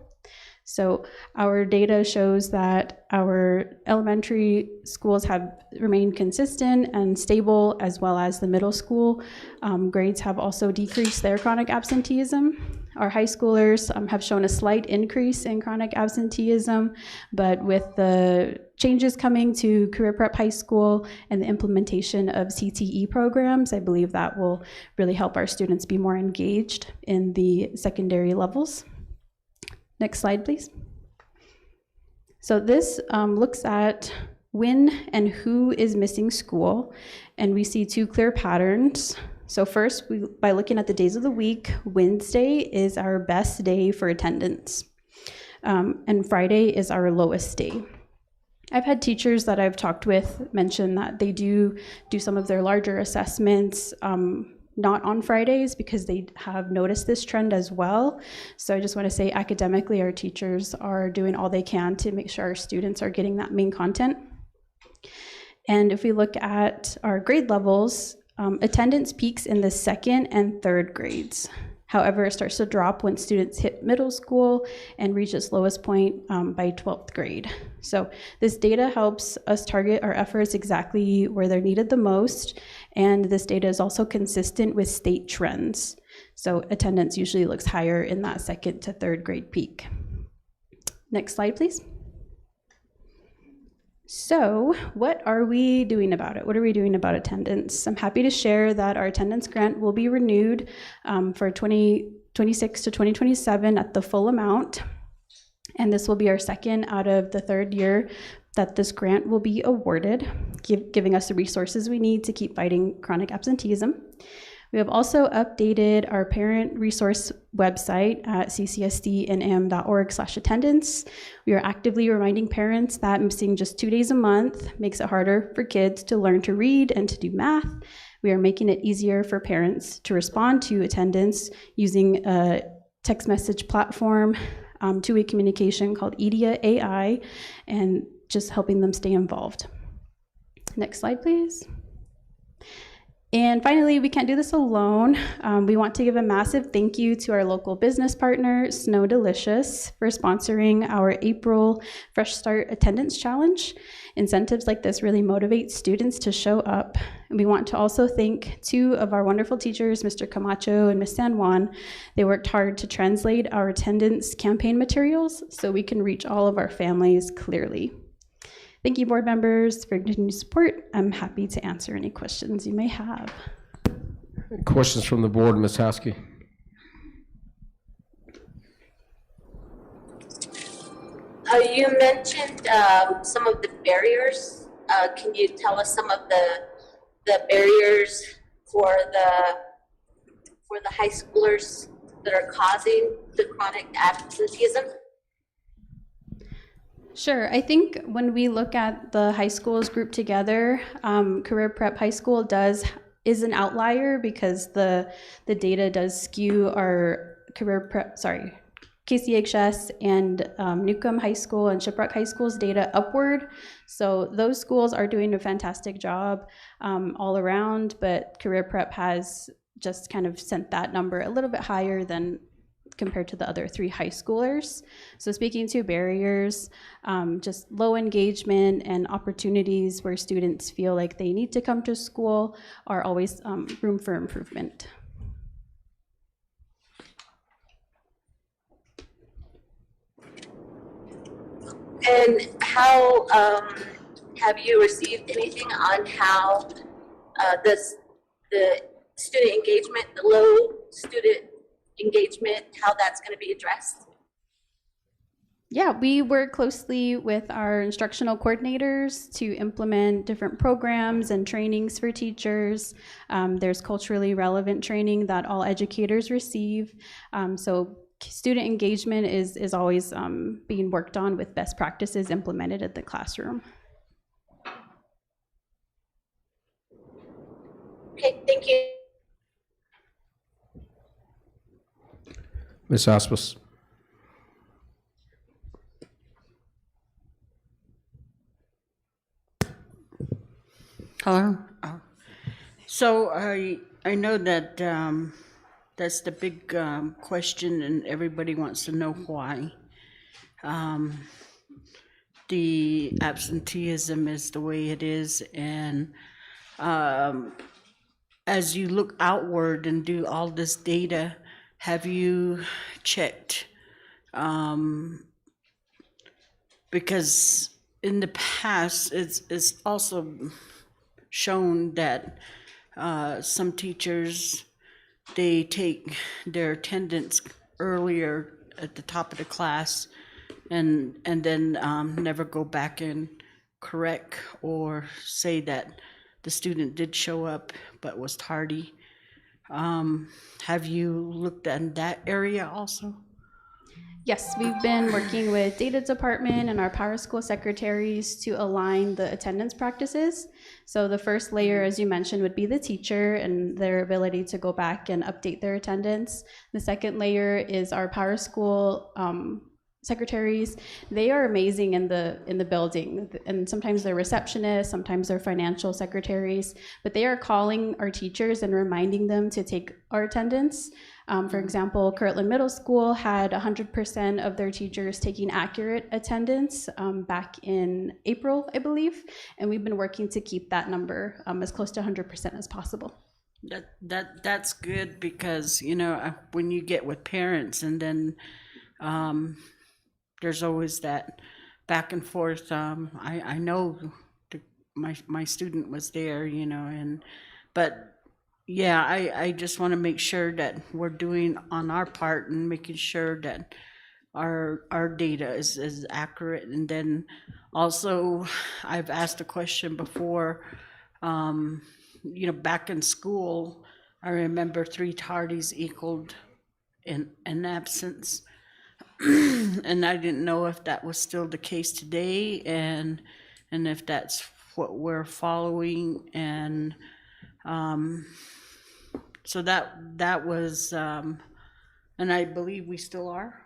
[SPEAKER 9] So our data shows that our elementary schools have remained consistent and stable, as well as the middle school grades have also decreased their chronic absenteeism. Our high schoolers have shown a slight increase in chronic absenteeism, but with the changes coming to Career Prep High School and the implementation of CTE programs, I believe that will really help our students be more engaged in the secondary levels. Next slide, please. So this looks at when and who is missing school, and we see two clear patterns. So first, by looking at the days of the week, Wednesday is our best day for attendance, and Friday is our lowest day. I've had teachers that I've talked with mention that they do some of their larger assessments not on Fridays because they have noticed this trend as well. So I just want to say academically, our teachers are doing all they can to make sure our students are getting that main content. And if we look at our grade levels, attendance peaks in the 2nd and 3rd grades. However, it starts to drop when students hit middle school and reach its lowest point by 12th grade. So this data helps us target our efforts exactly where they're needed the most, and this data is also consistent with state trends. So attendance usually looks higher in that 2nd to 3rd grade peak. Next slide, please. So what are we doing about it? What are we doing about attendance? I'm happy to share that our attendance grant will be renewed for 2026 to 2027 at the full amount. And this will be our 2nd out of the 3rd year that this grant will be awarded, giving us the resources we need to keep fighting chronic absenteeism. We have also updated our parent resource website at ccsdnm.org/attendance. We are actively reminding parents that missing just 2 days a month makes it harder for kids to learn to read and to do math. We are making it easier for parents to respond to attendance using a text message platform, two-way communication called EDIA AI, and just helping them stay involved. Next slide, please. And finally, we can't do this alone. We want to give a massive thank you to our local business partner, Snow Delicious, for sponsoring our April Fresh Start Attendance Challenge. Incentives like this really motivate students to show up. And we want to also thank 2 of our wonderful teachers, Mr. Camacho and Ms. San Juan. They worked hard to translate our attendance campaign materials so we can reach all of our families clearly. Thank you, board members, for your continued support. I'm happy to answer any questions you may have.
[SPEAKER 1] Questions from the board, Ms. Haskey?
[SPEAKER 6] You mentioned some of the barriers. Can you tell us some of the barriers for the high schoolers that are causing the chronic absenteeism?
[SPEAKER 9] Sure. I think when we look at the high schools grouped together, Career Prep High School is an outlier because the data does skew our KCHS and Newcomb High School and Shiprock High School's data upward. So those schools are doing a fantastic job all around, but Career Prep has just kind of sent that number a little bit higher than compared to the other 3 high schoolers. So speaking to barriers, just low engagement and opportunities where students feel like they need to come to school are always room for improvement.
[SPEAKER 6] And how have you received anything on how the student engagement, the low student engagement, how that's going to be addressed?
[SPEAKER 9] Yeah, we work closely with our instructional coordinators to implement different programs and trainings for teachers. There's culturally relevant training that all educators receive. So student engagement is always being worked on with best practices implemented at the classroom.
[SPEAKER 6] Okay, thank you.
[SPEAKER 1] Ms. Aspis?
[SPEAKER 5] Hello. So I know that that's the big question, and everybody wants to know why the absenteeism is the way it is, and as you look outward and do all this data, have you checked? Because in the past, it's also shown that some teachers, they take their attendance earlier at the top of the class and then never go back and correct or say that the student did show up but was tardy. Have you looked at that area also?
[SPEAKER 9] Yes, we've been working with data department and our power school secretaries to align the attendance practices. So the first layer, as you mentioned, would be the teacher and their ability to go back and update their attendance. The second layer is our power school secretaries. They are amazing in the building, and sometimes they're receptionists, sometimes they're financial secretaries, but they are calling our teachers and reminding them to take our attendance. For example, Kirtland Middle School had 100% of their teachers taking accurate attendance back in April, I believe, and we've been working to keep that number as close to 100% as possible.
[SPEAKER 5] That's good, because when you get with parents and then there's always that back and forth. I know my student was there, but yeah, I just want to make sure that we're doing on our part and making sure that our data is accurate. And then also, I've asked a question before, back in school, I remember 3 tardies equaled an absence. And I didn't know if that was still the case today, and if that's what we're following. And so that was, and I believe we still are.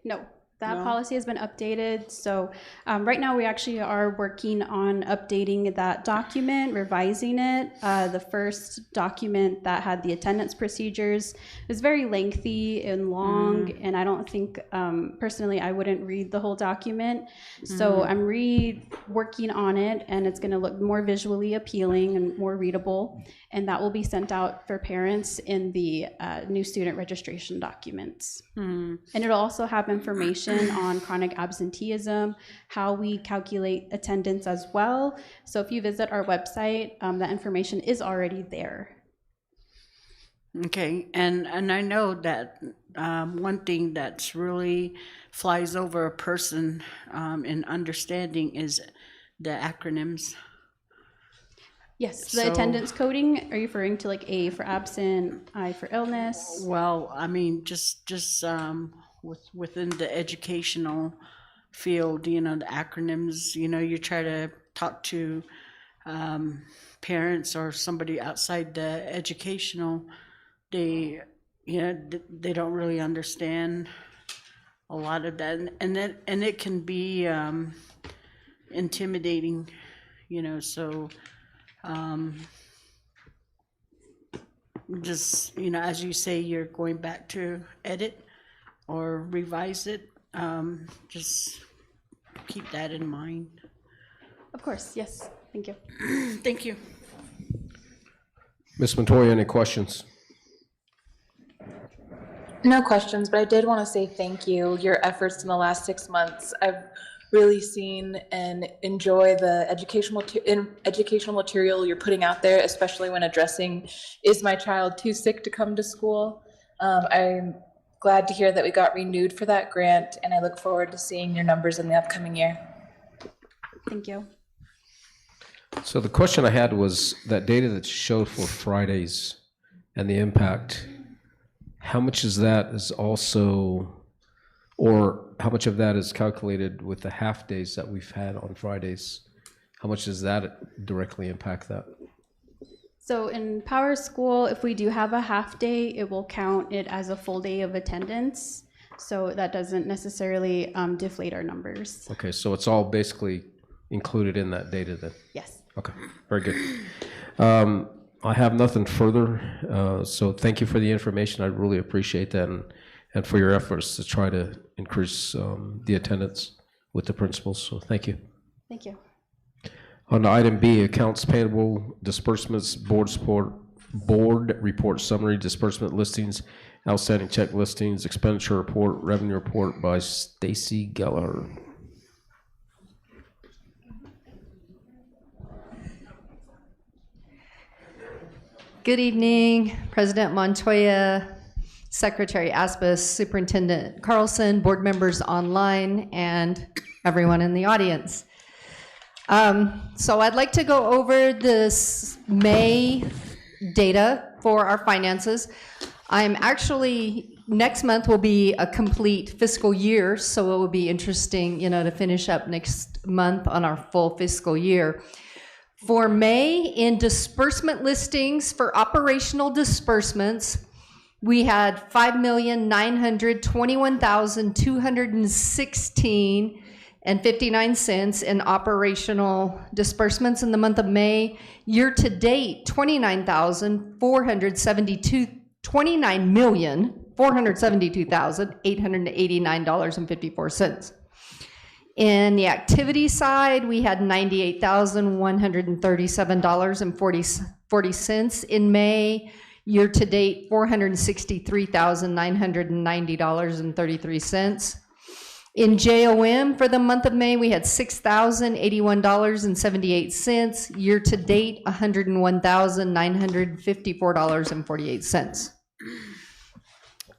[SPEAKER 9] No, that
[SPEAKER 5] No?
[SPEAKER 9] policy has been updated. So right now we actually are working on updating that document, revising it. The first document that had the attendance procedures was very lengthy and long, and I don't think, personally, I wouldn't read the whole document. So I'm working on it, and it's going to look more visually appealing and more readable, and that will be sent out for parents in the new student registration documents. And it'll also have information on chronic absenteeism, how we calculate attendance as well. So if you visit our website, that information is already there.
[SPEAKER 5] Okay, and I know that one thing that's really flies over a person in understanding is the acronyms.
[SPEAKER 9] Yes, the attendance coding, are you referring to like A for absent, I for illness?
[SPEAKER 5] Well, I mean, just within the educational field, the acronyms, you try to talk to parents or somebody outside the educational, they don't really understand a lot of that, and it can be intimidating, so just, as you say, you're going back to edit or revise it, just keep that in mind.
[SPEAKER 9] Of course, yes, thank you.
[SPEAKER 5] Thank you.
[SPEAKER 1] Ms. Montoya, any questions?
[SPEAKER 2] No questions, but I did want to say thank you. Your efforts in the last 6 months, I've really seen and enjoy the educational material you're putting out there, especially when addressing, is my child too sick to come to school? I'm glad to hear that we got renewed for that grant, and I look forward to seeing your numbers in the upcoming year.
[SPEAKER 9] Thank you.
[SPEAKER 1] So the question I had was that data that you showed for Fridays and the impact, how much is that is also, or how much of that is calculated with the half days that we've had on Fridays? How much does that directly impact that?
[SPEAKER 9] So in Power School, if we do have a half day, it will count it as a full day of attendance. So that doesn't necessarily deflate our numbers.
[SPEAKER 1] Okay, so it's all basically included in that data then?
[SPEAKER 9] Yes.
[SPEAKER 1] Okay, very good. I have nothing further, so thank you for the information. I really appreciate that, and for your efforts to try to increase the attendance with the principals, so thank you.
[SPEAKER 9] Thank you.
[SPEAKER 1] On to item B, accounts payable, disbursements, board report summary, disbursement listings, outstanding check listings, expenditure report, revenue report by Stacy Geller.
[SPEAKER 10] Good evening, President Montoya, Secretary Aspas, Superintendent Carlson, board members online, and everyone in the audience. So I'd like to go over this May data for our finances. Next month will be a complete fiscal year, so it will be interesting, to finish up next month on our full fiscal year. For May, in disbursement listings for operational disbursements, we had $5,921,216.59 in operational disbursements in the month of May. Year to date, $29,472,889.54. In the activity side, we had $98,137.40 in May. Year to date, $463,990.33. In JOM for the month of May, we had $6,081.78. Year to date, $101,954.48.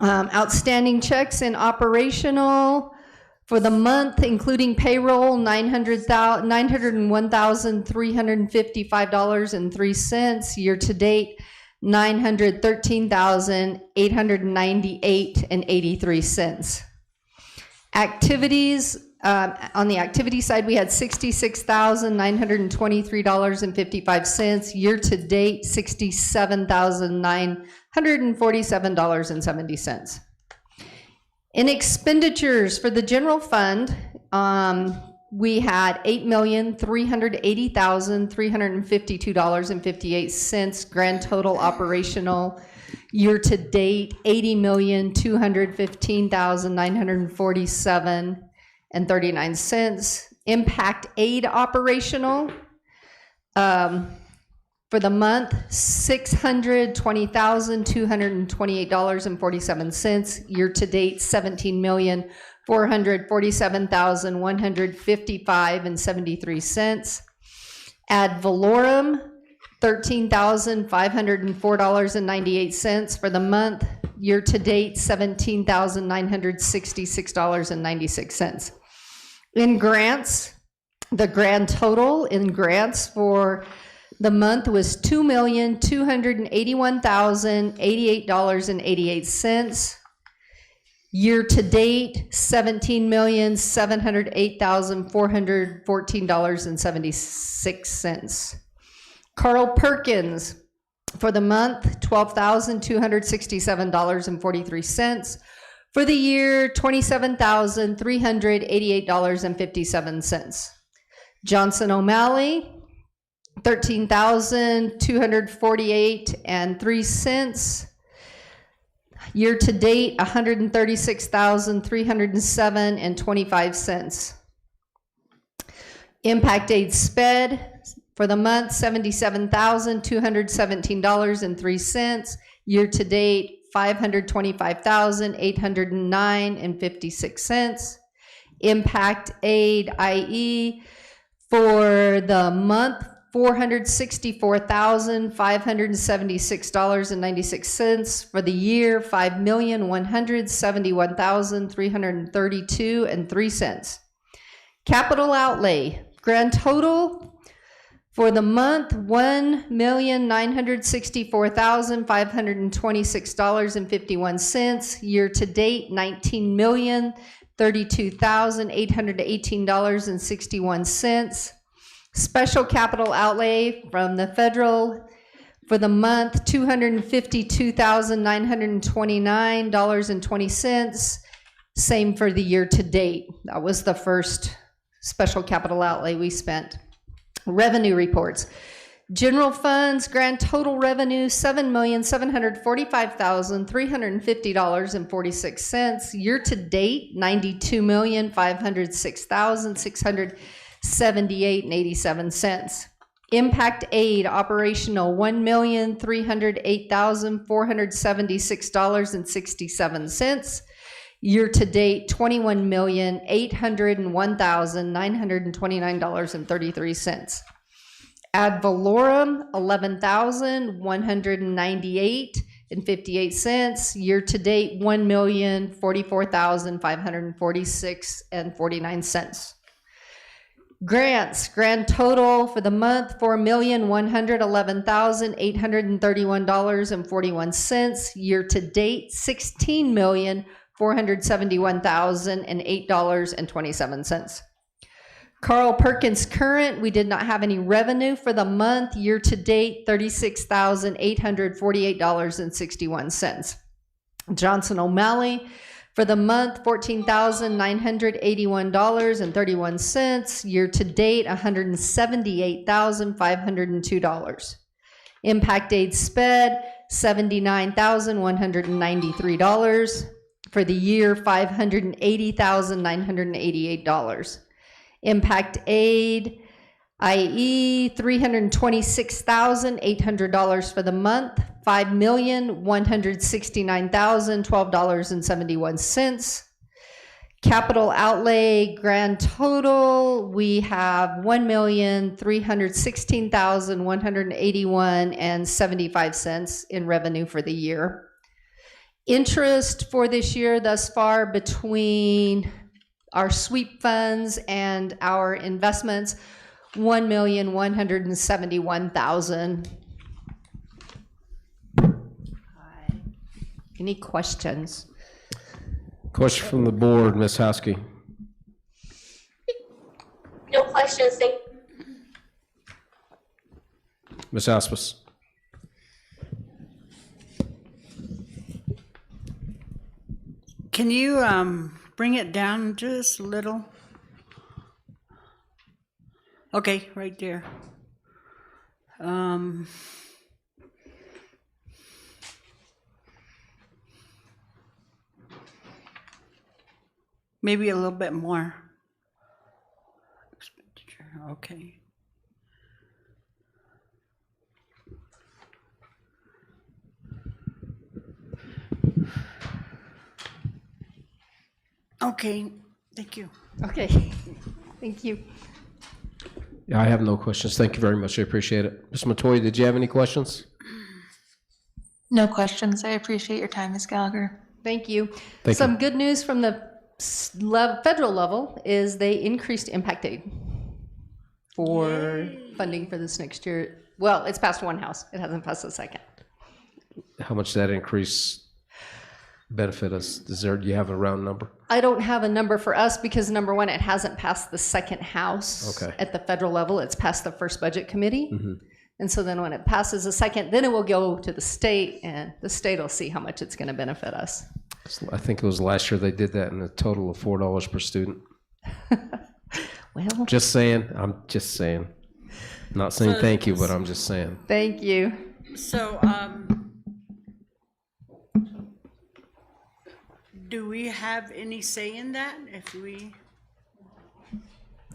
[SPEAKER 10] Outstanding checks in operational for the month, including payroll, $901,355.03. Year to date, $913,898.83. Activities, on the activity side, we had $66,923.55. Year to date, $67,947.70. In expenditures for the general fund, we had $8,380,352.58 grand total operational. Year to date, $80,215,947.39. Impact aid operational for the month, $620,228.47. Year to date, $17,447,155.73. Ad valorem, $13,504.98 for the month. Year to date, $17,966.96. In grants, the grand total in grants for the month was $2,281,088.88. Year to date, $17,708,414.76. Carl Perkins for the month, $12,267.43. For the year, $27,388.57. Johnson O'Malley, $13,248.03. Year to date, $136,307.25. Impact Aid SPED for the month, $77,217.03. Year to date, $525,809.56. Impact Aid IE for the month, $464,576.96. For the year, $5,171,332.03. Capital outlay, grand total for the month, $1,964,526.51. Year to date, $19,032,818.61. Special capital outlay from the federal for the month, $252,929.20. Same for the year to date. That was the first special capital outlay we spent. Revenue reports. General funds, grand total revenue, $7,745,350.46. Year to date, $92,506,678.87. Impact aid operational, $1,308,476.67. Year to date, $21,801,929.33. Ad valorem, $11,198.58. Year to date, $1,044,546.49. Grants, grand total for the month, $4,111,831.41. Year to date, $16,471,008.27. Carl Perkins current, we did not have any revenue for the month. Year to date, $36,848.61. Johnson O'Malley. For the month, $14,981.31. Year-to-date, $178,502. Impact aid sped, $79,193. For the year, $580,988. Impact aid, i.e., $326,800 for the month, $5,169,012.71. Capital outlay grand total, we have $1,316,181.75 in revenue for the year. Interest for this year thus far between our sweep funds and our investments, $1,171,000. Any questions?
[SPEAKER 1] Question from the board, Ms. Haskey.
[SPEAKER 6] No questions, thank you.
[SPEAKER 1] Ms. Aspis.
[SPEAKER 5] Can you bring it down just a little? Okay, right there. Maybe a little bit more. Expenditure, okay. Okay, thank you.
[SPEAKER 10] Okay, thank you.
[SPEAKER 1] Yeah, I have no questions. Thank you very much. I appreciate it. Ms. Matoya, did you have any questions?
[SPEAKER 2] No questions. I appreciate your time, Ms. Gallagher.
[SPEAKER 10] Thank you.
[SPEAKER 1] Thank
[SPEAKER 10] Some
[SPEAKER 1] you.
[SPEAKER 10] good news from the federal level is they increased impact aid for funding for this next year. Well, it's passed one house. It hasn't passed the second.
[SPEAKER 1] How much that increase benefit us? Do you have a round number?
[SPEAKER 10] I don't have a number for us because number one, it hasn't passed the second house
[SPEAKER 1] Okay.
[SPEAKER 10] at the federal level. It's passed the first budget committee.
[SPEAKER 1] Mm-hmm.
[SPEAKER 10] And so then when it passes the second, then it will go to the state and the state will see how much it's going to benefit us.
[SPEAKER 1] I think it was last year they did that in a total of $4 per student.
[SPEAKER 10] Well,
[SPEAKER 1] Just saying. I'm just saying. Not saying
[SPEAKER 5] So-
[SPEAKER 1] thank you, but I'm just saying.
[SPEAKER 10] thank you.
[SPEAKER 5] So, do we have any say in that if we?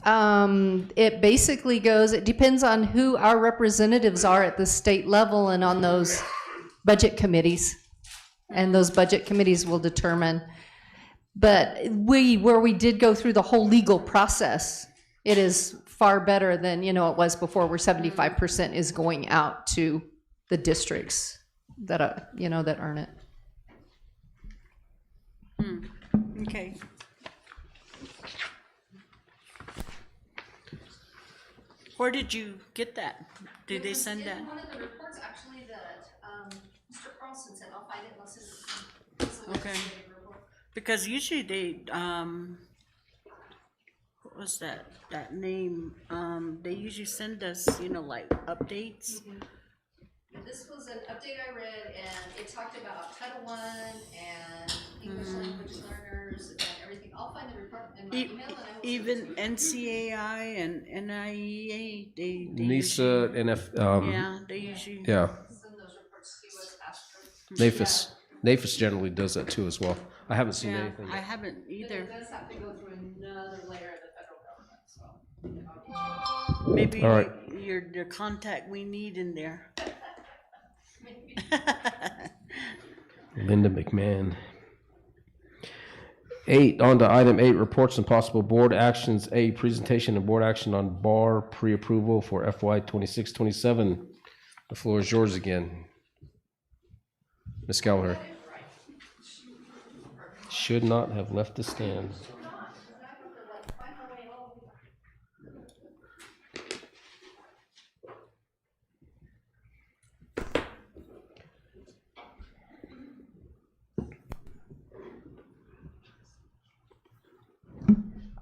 [SPEAKER 10] It basically goes, it depends on who our representatives are at the state level and on those budget committees. And those budget committees will determine. But where we did go through the whole legal process, it is far better than, it was before, where 75% is going out to the districts that, that earn it.
[SPEAKER 5] Okay. Where did you get that? Did they send that?
[SPEAKER 10] One of the reports actually that Mr. Carlson sent. I'll find it. I'll send it.
[SPEAKER 5] Okay. Because usually they, what was that name? They usually send us, like updates.
[SPEAKER 10] This was an update I read, and it talked about Title I and English language learners and everything. I'll find the report in my email, and I will
[SPEAKER 5] Even NCAI and NIEA, they
[SPEAKER 1] NISA, NF,
[SPEAKER 5] yeah, they usually.
[SPEAKER 1] yeah,
[SPEAKER 10] send those reports to you as fast.
[SPEAKER 1] NAFIS. NAFIS generally does that too as well. I haven't seen
[SPEAKER 5] Yeah,
[SPEAKER 1] anything
[SPEAKER 5] I
[SPEAKER 1] yet.
[SPEAKER 5] haven't
[SPEAKER 10] But
[SPEAKER 5] either.
[SPEAKER 10] it does have to go through another layer of the federal government, so.
[SPEAKER 5] Maybe
[SPEAKER 1] All right.
[SPEAKER 5] you're the contact we need in there.
[SPEAKER 1] Linda McMahon. 8, on to item 8, reports and possible board actions. A, presentation and board action on bar pre-approval for FY 26-27. The floor is yours again. Ms. Gallagher. Should not have left the stand.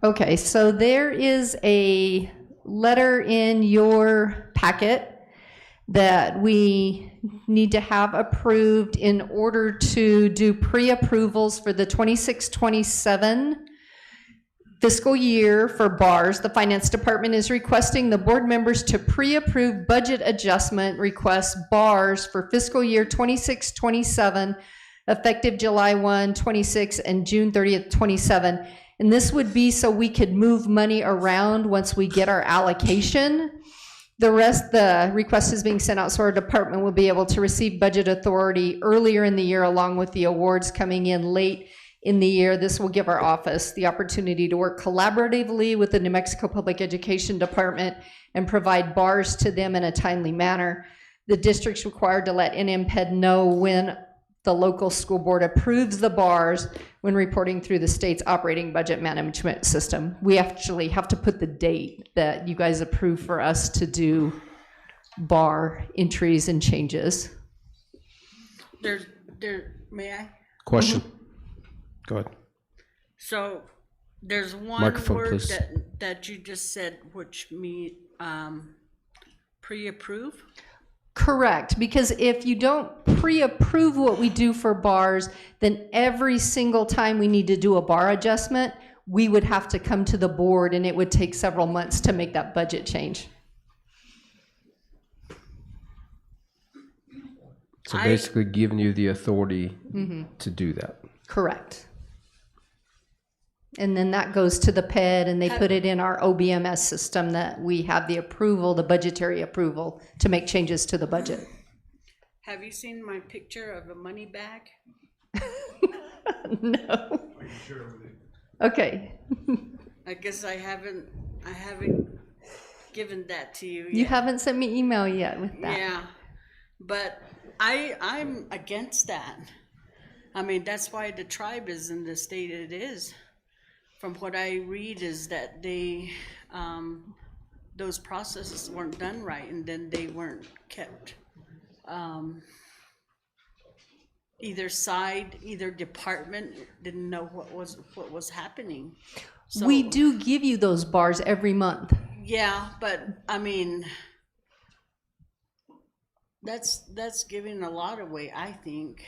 [SPEAKER 10] Okay, so there is a letter in your packet that we need to have approved in order to do pre-approvals for the 26-27 fiscal year for BARs. The Finance Department is requesting the board members to pre-approve budget adjustment requests BARs for fiscal year 26-27, effective July 1, 26, and June 30th, 27. And this would be so we could move money around once we get our allocation. The request is being sent out so our department will be able to receive budget authority earlier in the year, along with the awards coming in late in the year. This will give our office the opportunity to work collaboratively with the New Mexico Public Education Department and provide BARs to them in a timely manner. The district's required to let NMPED know when the local school board approves the BARs when reporting through the state's operating budget management system. We actually have to put the date that you guys approve for us to do BAR entries and changes.
[SPEAKER 5] May I?
[SPEAKER 1] Question? Go ahead.
[SPEAKER 5] So there's one
[SPEAKER 1] Microphone,
[SPEAKER 5] word
[SPEAKER 1] please.
[SPEAKER 5] that you just said, which pre-approve?
[SPEAKER 10] Correct, because if you don't pre-approve what we do for BARs, then every single time we need to do a BAR adjustment, we would have to come to the board and it would take several months to make that budget change.
[SPEAKER 1] So basically giving you the authority to do that.
[SPEAKER 10] Correct. And then that goes to the PED and they put it in our OBMS system that we have the approval, the budgetary approval to make changes to the budget.
[SPEAKER 5] Have you seen my picture of a money bag?
[SPEAKER 10] No. Okay.
[SPEAKER 5] I guess I haven't given that to you yet.
[SPEAKER 10] You haven't sent me email yet with that.
[SPEAKER 5] Yeah, but I'm against that. I mean, that's why the tribe is in the state it is. From what I read is that they, those processes weren't done right, and then they weren't kept. Either department didn't know what was happening. So,
[SPEAKER 10] We do give you those BARs every month.
[SPEAKER 5] yeah, but I mean, that's giving a lot away, I think.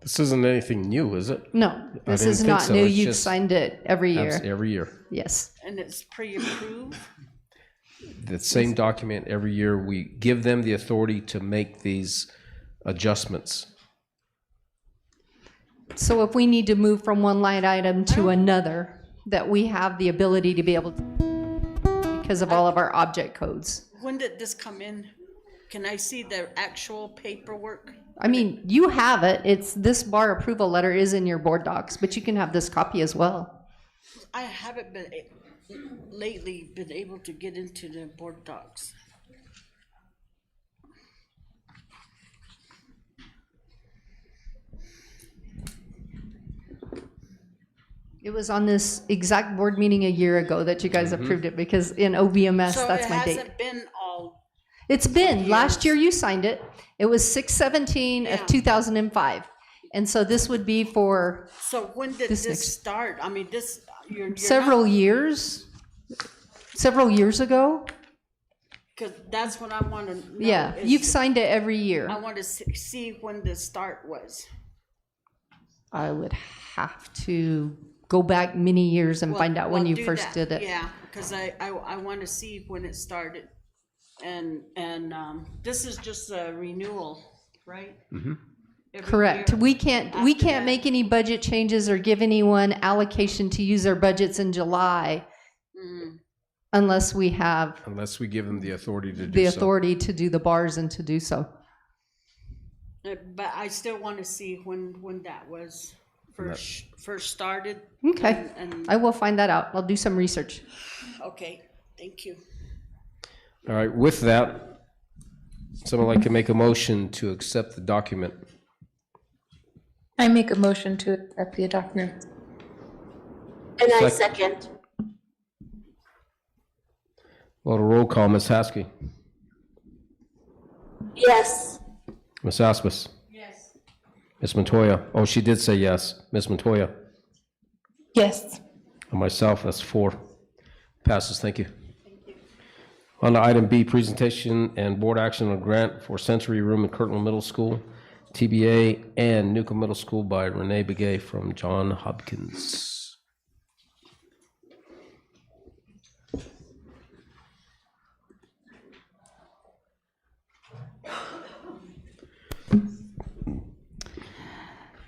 [SPEAKER 1] This isn't anything new, is it?
[SPEAKER 10] No, this
[SPEAKER 1] didn't
[SPEAKER 10] is
[SPEAKER 1] think
[SPEAKER 10] not
[SPEAKER 1] so.
[SPEAKER 10] new.
[SPEAKER 1] It's
[SPEAKER 10] You've
[SPEAKER 1] just
[SPEAKER 10] signed it every year.
[SPEAKER 1] Every year.
[SPEAKER 10] Yes.
[SPEAKER 5] And it's pre-approved?
[SPEAKER 1] The same document every year. We give them the authority to make these adjustments.
[SPEAKER 10] So if we need to move from one line item to another, that we have the ability to be able to, because of all of our object codes.
[SPEAKER 5] When did this come in? Can I see the actual paperwork?
[SPEAKER 10] I mean, you have it. It's this BAR approval letter is in your board docs, but you can have this copy as well.
[SPEAKER 5] I haven't been lately been able to get into the board docs.
[SPEAKER 10] It was on this exact board meeting a year ago that you guys approved it, because in OBMS,
[SPEAKER 5] So
[SPEAKER 10] that's
[SPEAKER 5] it
[SPEAKER 10] my date.
[SPEAKER 5] hasn't been all,
[SPEAKER 10] It's been, last year you signed it. It was 6/17
[SPEAKER 5] Yeah.
[SPEAKER 10] of 2005. And so this would be for
[SPEAKER 5] so when did
[SPEAKER 10] This
[SPEAKER 5] this
[SPEAKER 10] next-
[SPEAKER 5] start? I mean, you're
[SPEAKER 10] several years ago.
[SPEAKER 5] because that's what I want to know.
[SPEAKER 10] Yeah,
[SPEAKER 5] is-
[SPEAKER 10] you've signed it every year.
[SPEAKER 5] I want to see when the start was.
[SPEAKER 10] I would have to go back many years and
[SPEAKER 5] Well,
[SPEAKER 10] find out when
[SPEAKER 5] well,
[SPEAKER 10] you
[SPEAKER 5] do
[SPEAKER 10] first
[SPEAKER 5] that.
[SPEAKER 10] did it.
[SPEAKER 5] Yeah, because I want to see when it started. And this is just a renewal, right? Every
[SPEAKER 10] Correct.
[SPEAKER 5] year
[SPEAKER 10] We can't
[SPEAKER 5] after that.
[SPEAKER 10] make any budget changes or give anyone allocation to use their budgets in July unless we have
[SPEAKER 1] Unless we give them the authority to do
[SPEAKER 10] the
[SPEAKER 1] so.
[SPEAKER 10] authority to do the BARs and to do so.
[SPEAKER 5] But I still want to see when that was first started.
[SPEAKER 10] Okay.
[SPEAKER 5] And
[SPEAKER 10] I will find that out. I'll do some research.
[SPEAKER 5] okay, thank you.
[SPEAKER 1] All right, with that, someone like to make a motion to accept the document.
[SPEAKER 2] I make a motion to accept the document.
[SPEAKER 6] And I
[SPEAKER 1] Sec-
[SPEAKER 6] second.
[SPEAKER 1] Well, the roll call, Ms. Haskey.
[SPEAKER 6] Yes.
[SPEAKER 1] Ms. Asmus.
[SPEAKER 5] Yes.
[SPEAKER 1] Ms. Montoya. Oh, she did say yes. Ms. Montoya.
[SPEAKER 2] Yes.
[SPEAKER 1] And myself, that's 4. Passes, thank you. On to item B, presentation and board action on grant for sensory room in Kirtland Middle School, TBA, and Newcomb Middle School by Renee Begay from John Hopkins.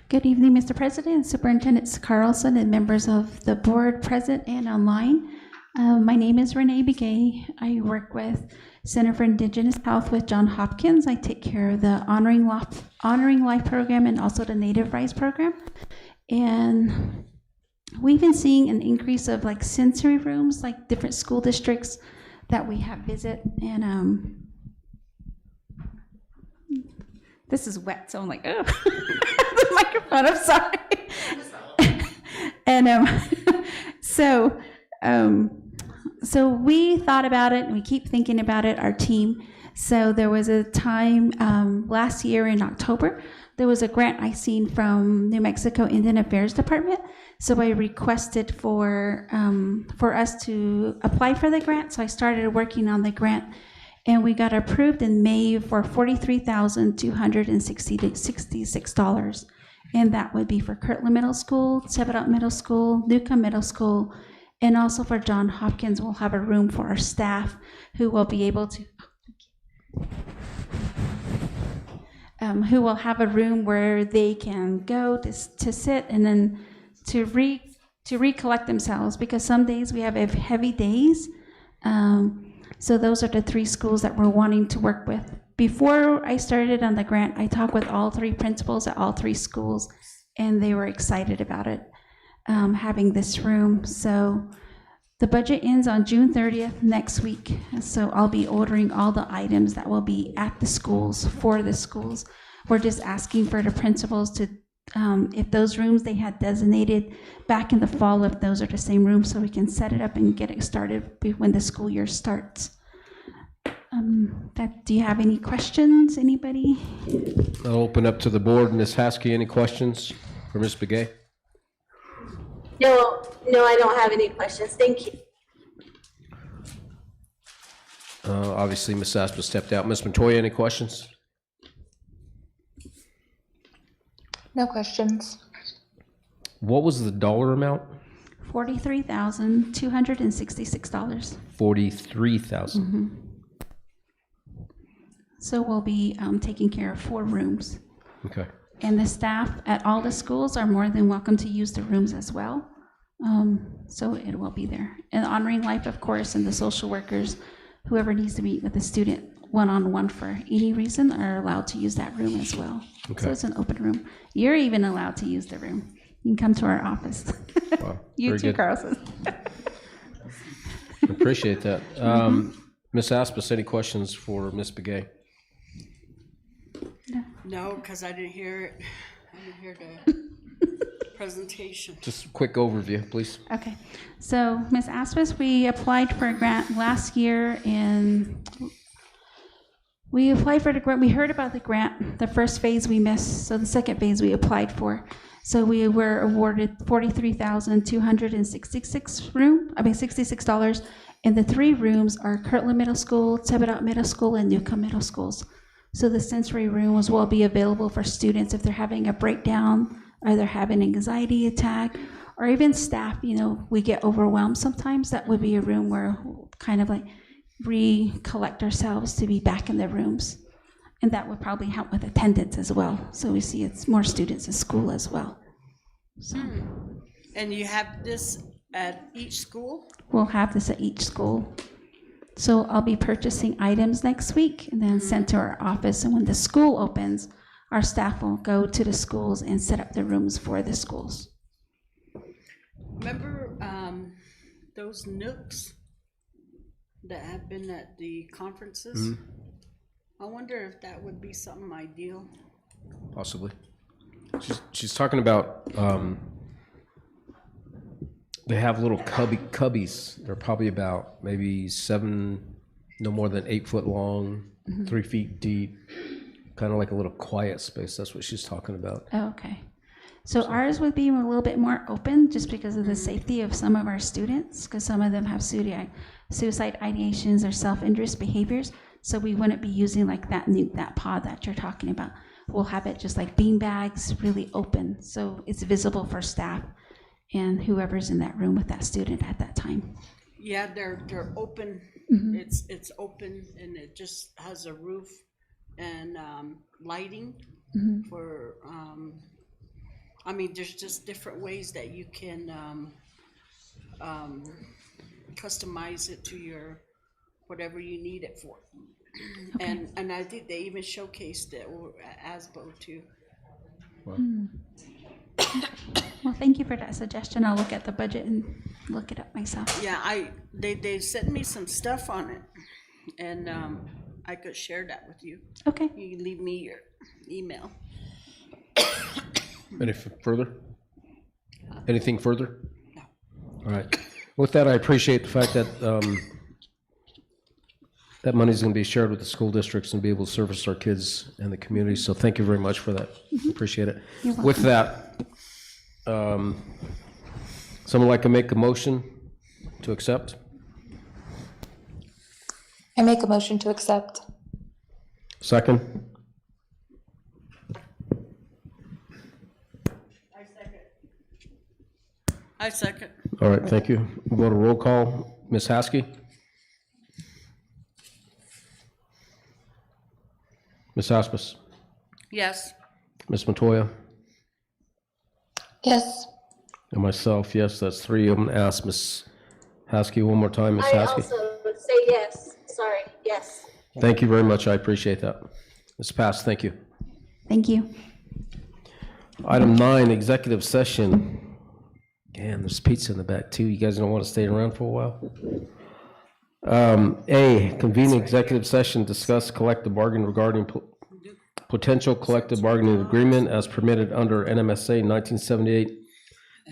[SPEAKER 11] Good evening, Mr. President, Superintendent Carlson, and members of the board present and online. My name is Renee Begay. I work with Center for Indigenous Health with John Hopkins. I take care of the Honoring Life program and also the Native Rights program. And we've been seeing an increase of like sensory rooms, like different school districts that we have visit. And this is wet, so I'm like, oh, the microphone, I'm sorry. And so we thought about it, and we keep thinking about it, our team. So there was a time last year in October, there was a grant I seen from New Mexico Indian Affairs Department. So I requested for us to apply for the grant. So I started working on the grant, and we got approved in May for $43,266. And that would be for Kirtland Middle School, Sebadot Middle School, Newcomb Middle School, and also for John Hopkins. We'll have a room for our staff who will be able to, who will have a room where they can go to sit and then to recollect themselves, because some days we have heavy days. So those are the 3 schools that we're wanting to work with. Before I started on the grant, I talked with all 3 principals at all 3 schools, and they were excited about it, having this room. So the budget ends on June 30th next week. So I'll be ordering all the items that will be at the schools, for the schools. We're just asking for the principals to, if those rooms they had designated back in the fall, if those are the same rooms, so we can set it up and get it started when the school year starts. Do you have any questions, anybody?
[SPEAKER 1] I'll open up to the board. Ms. Haskey, any questions for Ms. Begay?
[SPEAKER 6] No, I don't have any questions. Thank you.
[SPEAKER 1] Obviously, Ms. Aspa stepped out. Ms. Montoya, any questions?
[SPEAKER 2] No questions.
[SPEAKER 1] What was the dollar amount?
[SPEAKER 11] $43,266.
[SPEAKER 1] 43,000.
[SPEAKER 11] So we'll be taking care of 4 rooms.
[SPEAKER 1] Okay.
[SPEAKER 11] And the staff at all the schools are more than welcome to use the rooms as well. So it will be there. And Honoring Life, of course, and the social workers, whoever needs to meet with the student one-on-one for any reason, are allowed to use that room as well.
[SPEAKER 1] Okay.
[SPEAKER 11] So it's an open room. You're even allowed to use the room. You can come to our office.
[SPEAKER 1] Wow.
[SPEAKER 11] You
[SPEAKER 1] Very
[SPEAKER 11] too,
[SPEAKER 1] good.
[SPEAKER 11] Carlson.
[SPEAKER 1] Appreciate that. Ms. Aspas, any questions for Ms. Begay?
[SPEAKER 5] No, because I didn't hear it. I didn't hear the presentation.
[SPEAKER 1] Just a quick overview, please.
[SPEAKER 11] Okay, so Ms. Aspas, we applied for a grant last year, and we applied for the grant. We heard about the grant. The first phase we missed, so the second phase we applied for. So we were awarded $66, and the 3 rooms are Kirtland Middle School, Sebadot Middle School, and Newcomb Middle Schools. So the sensory rooms will be available for students if they're having a breakdown, or they're having an anxiety attack, or even staff, we get overwhelmed sometimes. That would be a room where we'll kind of like recollect ourselves to be back in the rooms. And that would probably help with attendance as well. So we see it's more students in school as well. So
[SPEAKER 5] And you have this at each school?
[SPEAKER 11] we'll have this at each school. So I'll be purchasing items next week and then sent to our office. And when the school opens, our staff will go to the schools and set up the rooms for the schools.
[SPEAKER 5] Remember those nooks that have been at the conferences? I wonder if that would be something ideal.
[SPEAKER 1] Possibly. She's talking about, they have little cubbies. They're probably about maybe 7, no more than 8 foot long, 3 feet deep, kind of like a little quiet space. That's what she's talking about.
[SPEAKER 11] Oh, okay. So ours would be a little bit more open just because of the safety of some of our students, because some of them have suicide ideations or self-interest behaviors. So we wouldn't be using like that pod that you're talking about. We'll have it just like bean bags, really open, so it's visible for staff and whoever's in that room with that student at that time.
[SPEAKER 5] Yeah, they're open. It's open and it just has a roof and lighting for. I mean, there's just different ways that you can customize it to your whatever you need it for.
[SPEAKER 11] Okay.
[SPEAKER 5] And I think they even showcased it at ASBO too.
[SPEAKER 11] Well, thank you for that suggestion. I'll look at the budget and look it up myself.
[SPEAKER 5] Yeah, they sent me some stuff on it, and I could share that with you.
[SPEAKER 11] Okay.
[SPEAKER 5] You can leave me your email.
[SPEAKER 1] Anything further?
[SPEAKER 5] No.
[SPEAKER 1] All right. With that, I appreciate the fact that that money is going to be shared with the school districts and be able to service our kids and the community. So thank you very much for that. Appreciate it. With that, someone like to make a motion to accept?
[SPEAKER 2] I make a motion to accept.
[SPEAKER 1] Second?
[SPEAKER 5] I second.
[SPEAKER 1] All right, thank you. We'll go to roll call. Ms. Haskey? Ms. Aspis?
[SPEAKER 5] Yes.
[SPEAKER 1] Ms. Matoya?
[SPEAKER 2] Yes.
[SPEAKER 1] And myself, yes, that's three. I'm going to ask Ms. Haskey one more time. Ms.
[SPEAKER 6] I
[SPEAKER 1] Haskey?
[SPEAKER 6] also would say yes. Sorry, yes.
[SPEAKER 1] Thank you very much. I appreciate that. It's passed. Thank you.
[SPEAKER 11] Thank you.
[SPEAKER 1] Item 9, executive session. And there's pizza in the back too. You guys don't want to stay around for a while? A, convene executive session, discuss collective bargaining regarding potential collective bargaining agreement as permitted under NMSA 1978,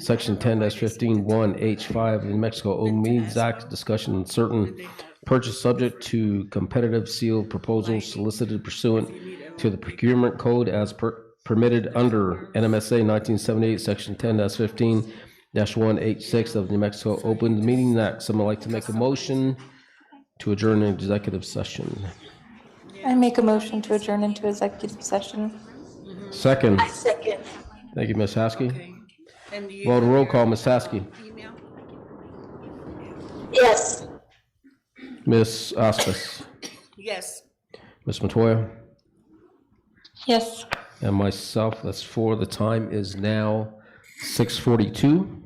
[SPEAKER 1] Section 10-15, 1H5 of the New Mexico Open Meetings Act, discussion on certain purchase subject to competitive sealed proposals solicited pursuant to the procurement code as permitted under NMSA 1978, Section 10-15, -1H6 of the New Mexico Open Meeting Act. Someone like to make a motion to adjourn an executive session?
[SPEAKER 2] I make a motion to adjourn into executive session.
[SPEAKER 1] Second.
[SPEAKER 6] I second.
[SPEAKER 1] Thank you, Ms. Haskey.
[SPEAKER 5] Okay. And you
[SPEAKER 1] Well, the
[SPEAKER 5] have
[SPEAKER 1] roll
[SPEAKER 5] your,
[SPEAKER 1] call, Ms. Haskey.
[SPEAKER 5] email?
[SPEAKER 6] Yes.
[SPEAKER 1] Ms. Aspis.
[SPEAKER 5] Yes.
[SPEAKER 1] Ms. Matoya.
[SPEAKER 2] Yes.
[SPEAKER 1] And myself, that's 4. The time is now 6:42.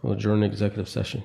[SPEAKER 1] We'll adjourn the executive session.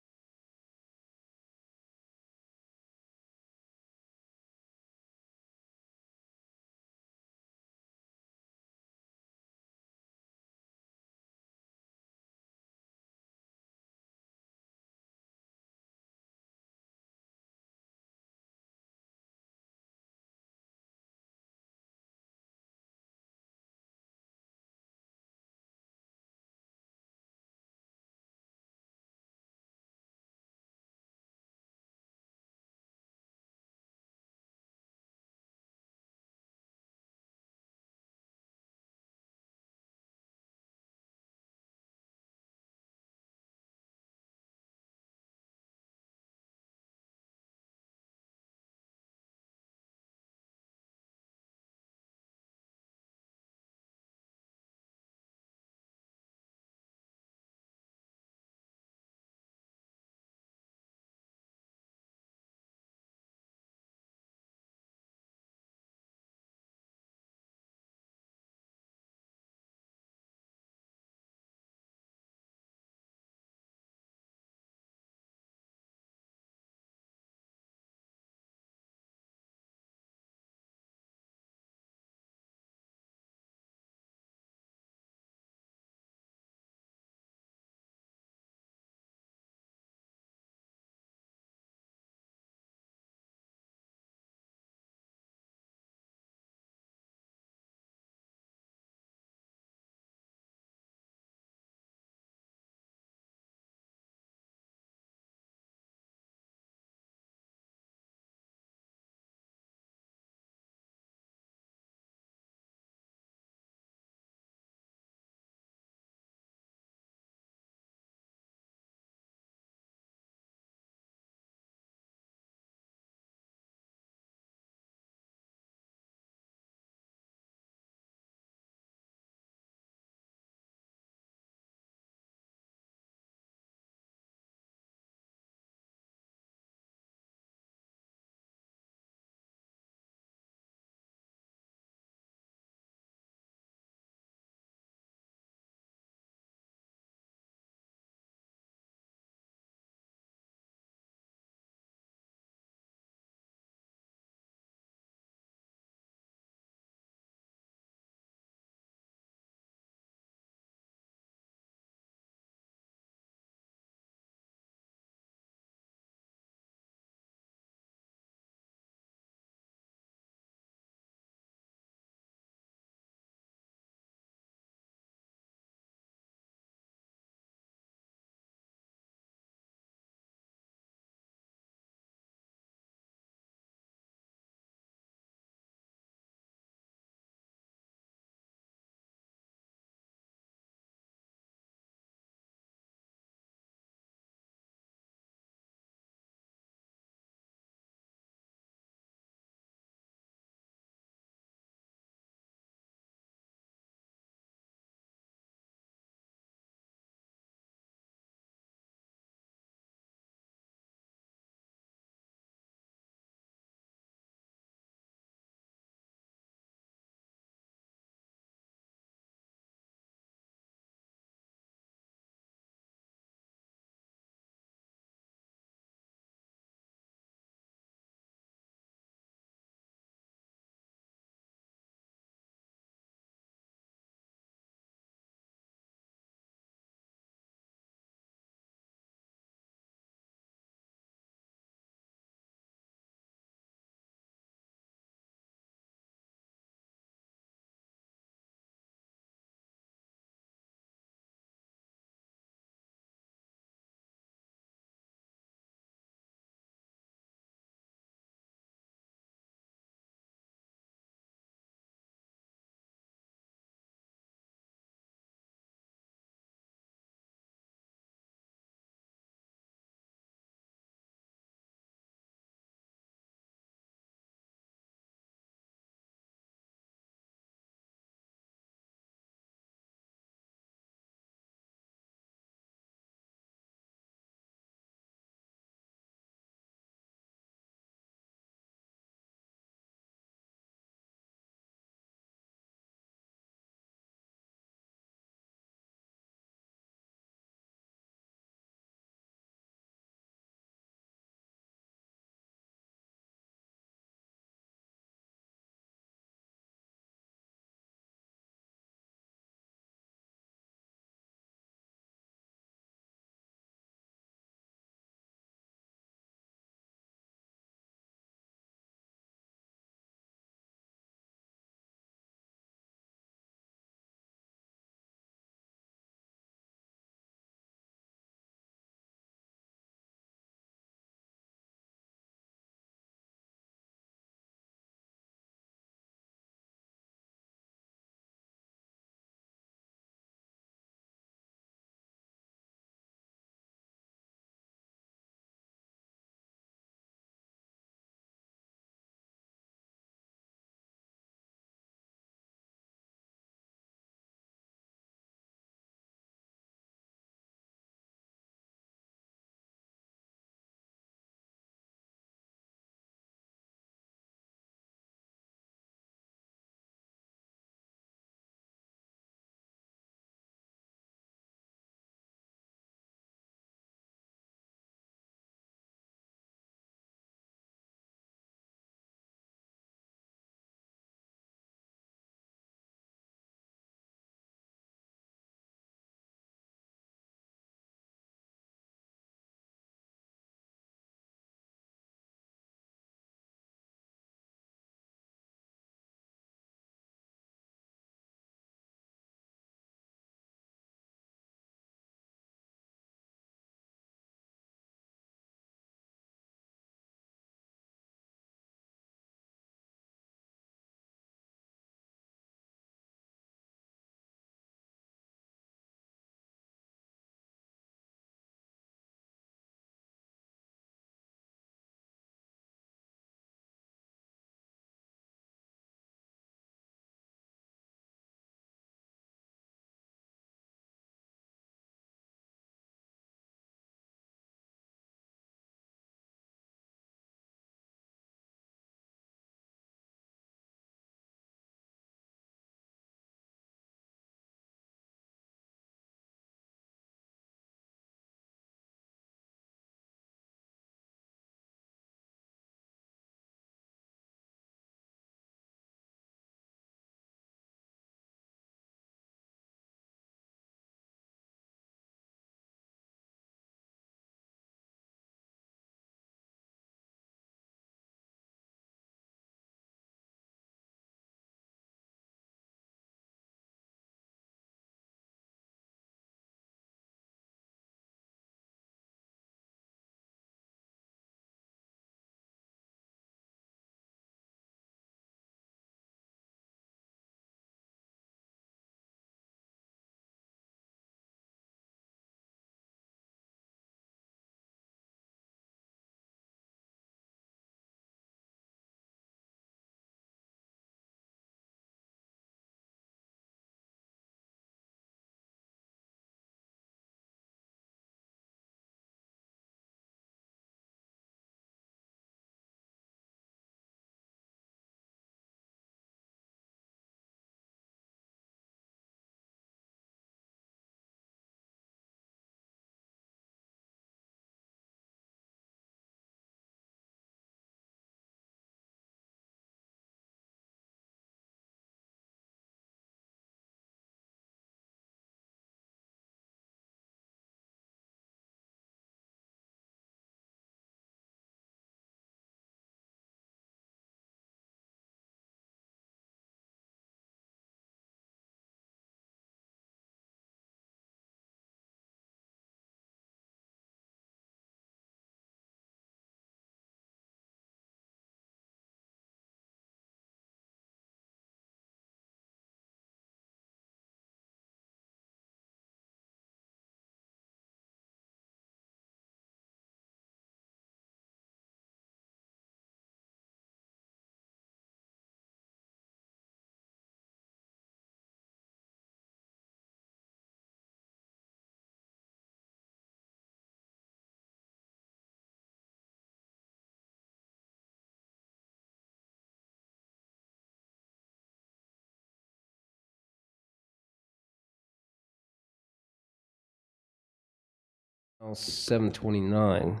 [SPEAKER 1] 7:29.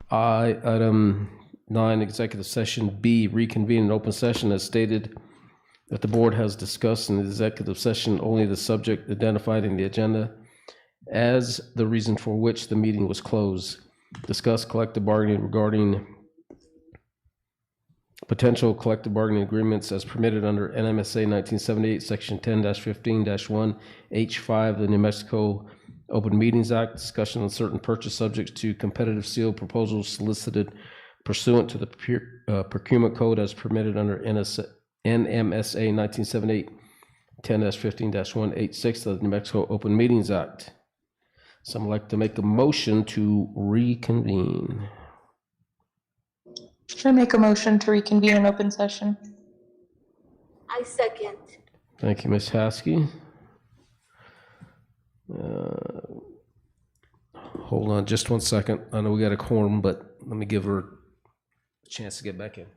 [SPEAKER 1] Item 9, executive session B, reconvene an open session as stated that the board has discussed in the executive session only the subject identified in the agenda as the reason for which the meeting was closed. Discuss collective bargaining regarding potential collective bargaining agreements as permitted under NMSA 1978, Section 10-15-1, H5, the New Mexico Open Meetings Act. Discussion on certain purchase subjects to competitive seal proposals solicited pursuant to the procurement code as permitted under NMSA 1978, 10-15-1, H6 of the New Mexico Open Meetings Act. Someone like to make a motion to reconvene.
[SPEAKER 2] I make a motion to reconvene an open session.
[SPEAKER 6] I second.
[SPEAKER 1] Thank you, Ms. Haskey. Hold on just 1 second. I know we got a quorum, but let me give her a chance to get back in.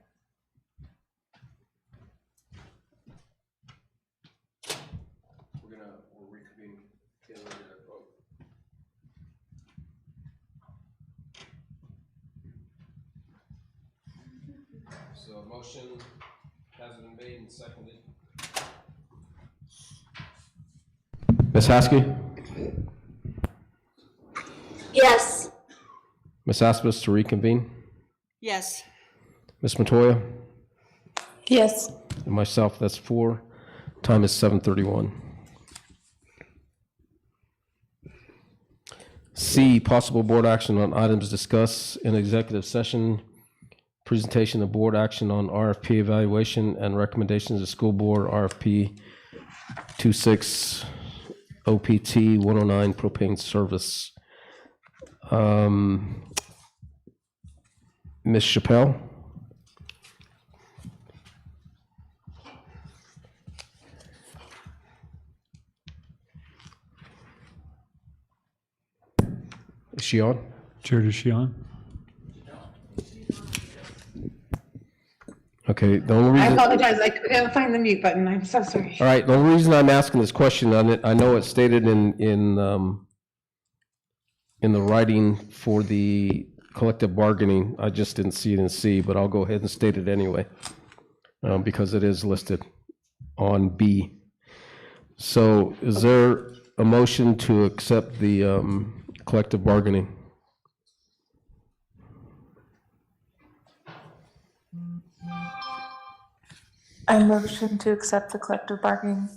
[SPEAKER 1] We'll reconvene. So a motion has been made and seconded. Ms. Haskey?
[SPEAKER 6] Yes.
[SPEAKER 1] Ms. Aspis to reconvene?
[SPEAKER 5] Yes.
[SPEAKER 1] Ms. Montoya?
[SPEAKER 2] Yes.
[SPEAKER 1] And myself, that's 4. Time is 7:31. C, possible board action on items discussed in executive session. Presentation of board action on RFP evaluation and recommendations of school board RFP 26 OPT 109 propane service. Ms. Chappelle? Is she on?
[SPEAKER 3] Chair, is she on?
[SPEAKER 1] Okay, the only
[SPEAKER 12] I
[SPEAKER 1] reason.
[SPEAKER 12] apologize, I couldn't find the mute button, I'm so sorry.
[SPEAKER 1] All right, the only reason I'm asking this question, I know it's stated in the writing for the collective bargaining, I just didn't see it in C, but I'll go ahead and state it anyway, because it is listed on B. So is there a motion to accept the collective bargaining?
[SPEAKER 2] I motion to accept the collective bargaining.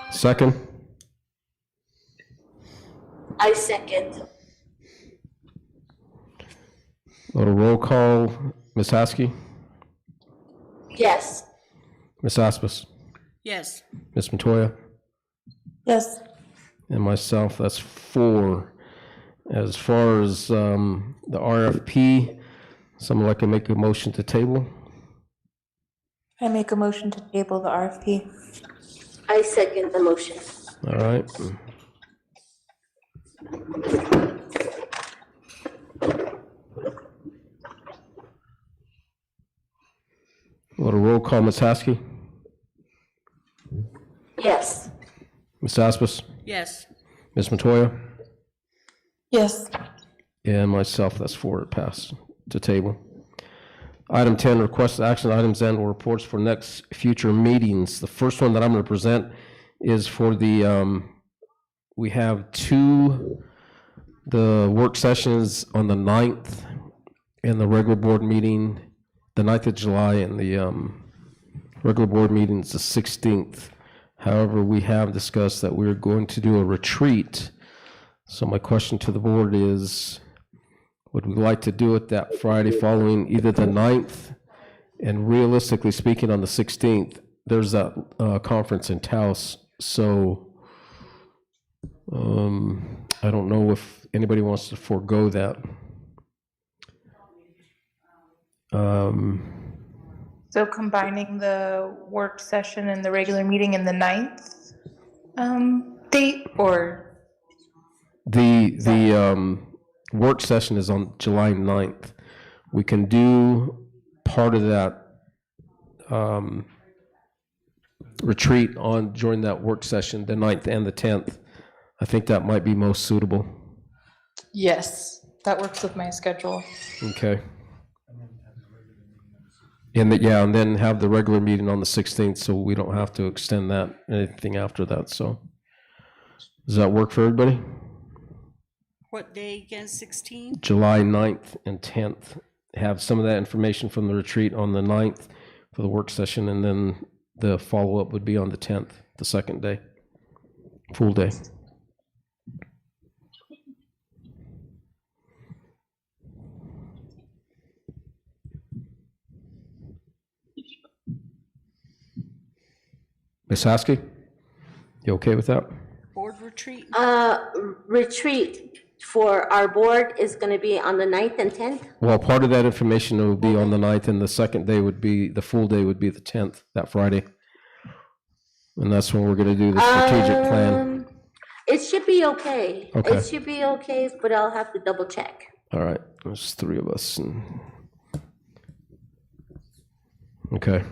[SPEAKER 1] Second?
[SPEAKER 6] I second.
[SPEAKER 1] A roll call. Ms. Haskey?
[SPEAKER 6] Yes.
[SPEAKER 1] Ms. Aspis?
[SPEAKER 5] Yes.
[SPEAKER 1] Ms. Montoya?
[SPEAKER 2] Yes.
[SPEAKER 1] And myself, that's 4. As far as the RFP, someone like to make a motion to table?
[SPEAKER 2] I make a motion to table the RFP.
[SPEAKER 6] I second the motion.
[SPEAKER 1] All right. What a roll call, Ms. Haskey?
[SPEAKER 6] Yes.
[SPEAKER 1] Ms. Aspis?
[SPEAKER 5] Yes.
[SPEAKER 1] Ms. Montoya?
[SPEAKER 2] Yes.
[SPEAKER 1] And myself, that's 4, it passed to table. Item 10, request action items and or reports for next future meetings. The first one that I'm going to present is for the, we have the work sessions on the 9th and the regular board meeting, the 9th of July, and the regular board meeting is the 16th. However, we have discussed that we're going to do a retreat. So my question to the board is, would we like to do it that Friday following either the 9th, and realistically speaking, on the 16th, there's that conference in Taos. So I don't know if anybody wants to forego that.
[SPEAKER 2] So combining the work session and the regular meeting in the 9th date, or?
[SPEAKER 1] The work session is on July 9th. We can do part of that retreat during that work session, the 9th and the 10th. I think that might be most suitable.
[SPEAKER 2] Yes, that works with my schedule.
[SPEAKER 1] Okay. And and then have the regular meeting on the 16th, so we don't have to extend that, anything after that, so. Does that work for everybody?
[SPEAKER 5] What day again, 16?
[SPEAKER 1] July 9th and 10th. Have some of that information from the retreat on the 9th for the work session, and then the follow-up would be on the 10th, the second day, full day. Ms. Haskey, you okay with that?
[SPEAKER 5] Board retreat?
[SPEAKER 6] Retreat for our board is gonna be on the 9th and 10th?
[SPEAKER 1] Well, part of that information will be on the 9th, and the second day would be, the full day would be the 10th, that Friday. And that's when we're gonna do the strategic plan.
[SPEAKER 6] It should be okay.
[SPEAKER 1] Okay.
[SPEAKER 6] It should be okay, but I'll have to double check.
[SPEAKER 1] All right, there's 3 of us. Okay.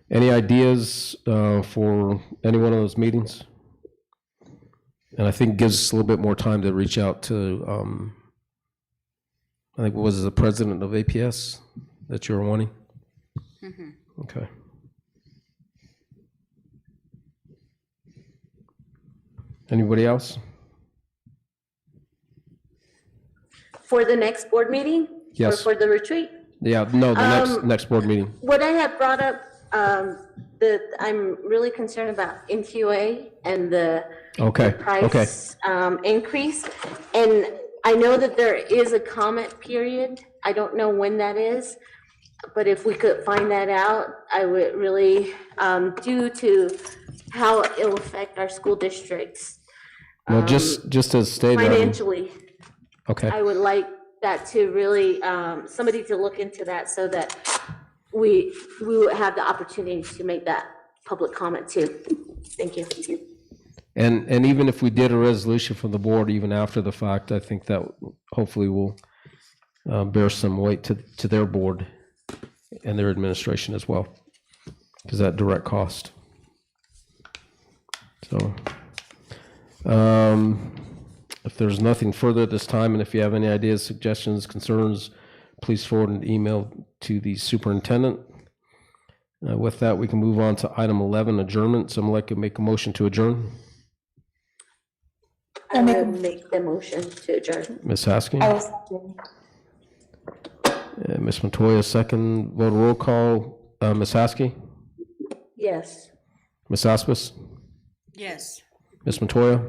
[SPEAKER 1] Any ideas for any one of those meetings? And I think it gives us a little bit more time to reach out to, I think, what was it, the president of APS that you were wanting?
[SPEAKER 5] Mm-hmm.
[SPEAKER 1] Okay. Anybody else?
[SPEAKER 6] For the next board meeting?
[SPEAKER 1] Yes.
[SPEAKER 6] Or for the retreat?
[SPEAKER 1] Yeah, no, the next board meeting.
[SPEAKER 6] What I had brought up, that I'm really concerned about NQA and the
[SPEAKER 1] Okay, okay.
[SPEAKER 6] price increase. And I know that there is a comment period. I don't know when that is, but if we could find that out, I would really, due to how it'll affect our school districts
[SPEAKER 1] Well, just as stated.
[SPEAKER 6] financially.
[SPEAKER 1] Okay.
[SPEAKER 6] I would like that to really, somebody to look into that so that we would have the opportunity to make that public comment too. Thank you.
[SPEAKER 1] And even if we did a resolution from the board, even after the fact, I think that hopefully will bear some weight to their board and their administration as well, because that direct cost. So, if there's nothing further at this time, and if you have any ideas, suggestions, concerns, please forward an email to the superintendent. With that, we can move on to item 11, adjournment. Someone like to make a motion to adjourn?
[SPEAKER 6] I will make the motion to adjourn.
[SPEAKER 1] Ms. Haskins?
[SPEAKER 2] I will second.
[SPEAKER 1] Ms. Montoya, second. Vote roll call. Ms. Haskey?
[SPEAKER 6] Yes.
[SPEAKER 1] Ms. Aspis?
[SPEAKER 5] Yes.
[SPEAKER 1] Ms. Montoya?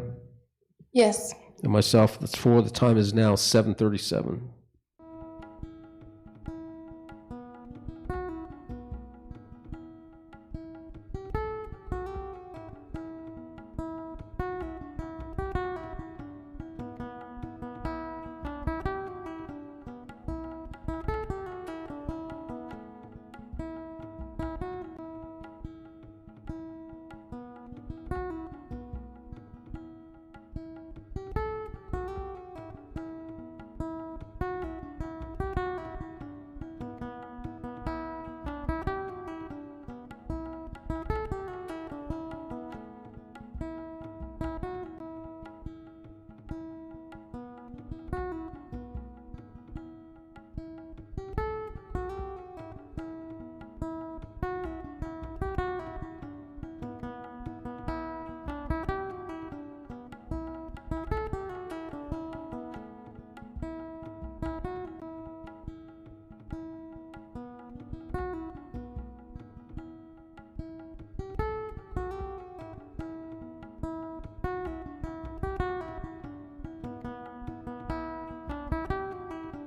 [SPEAKER 2] Yes.
[SPEAKER 1] And myself, that's 4. The time is now 7:37.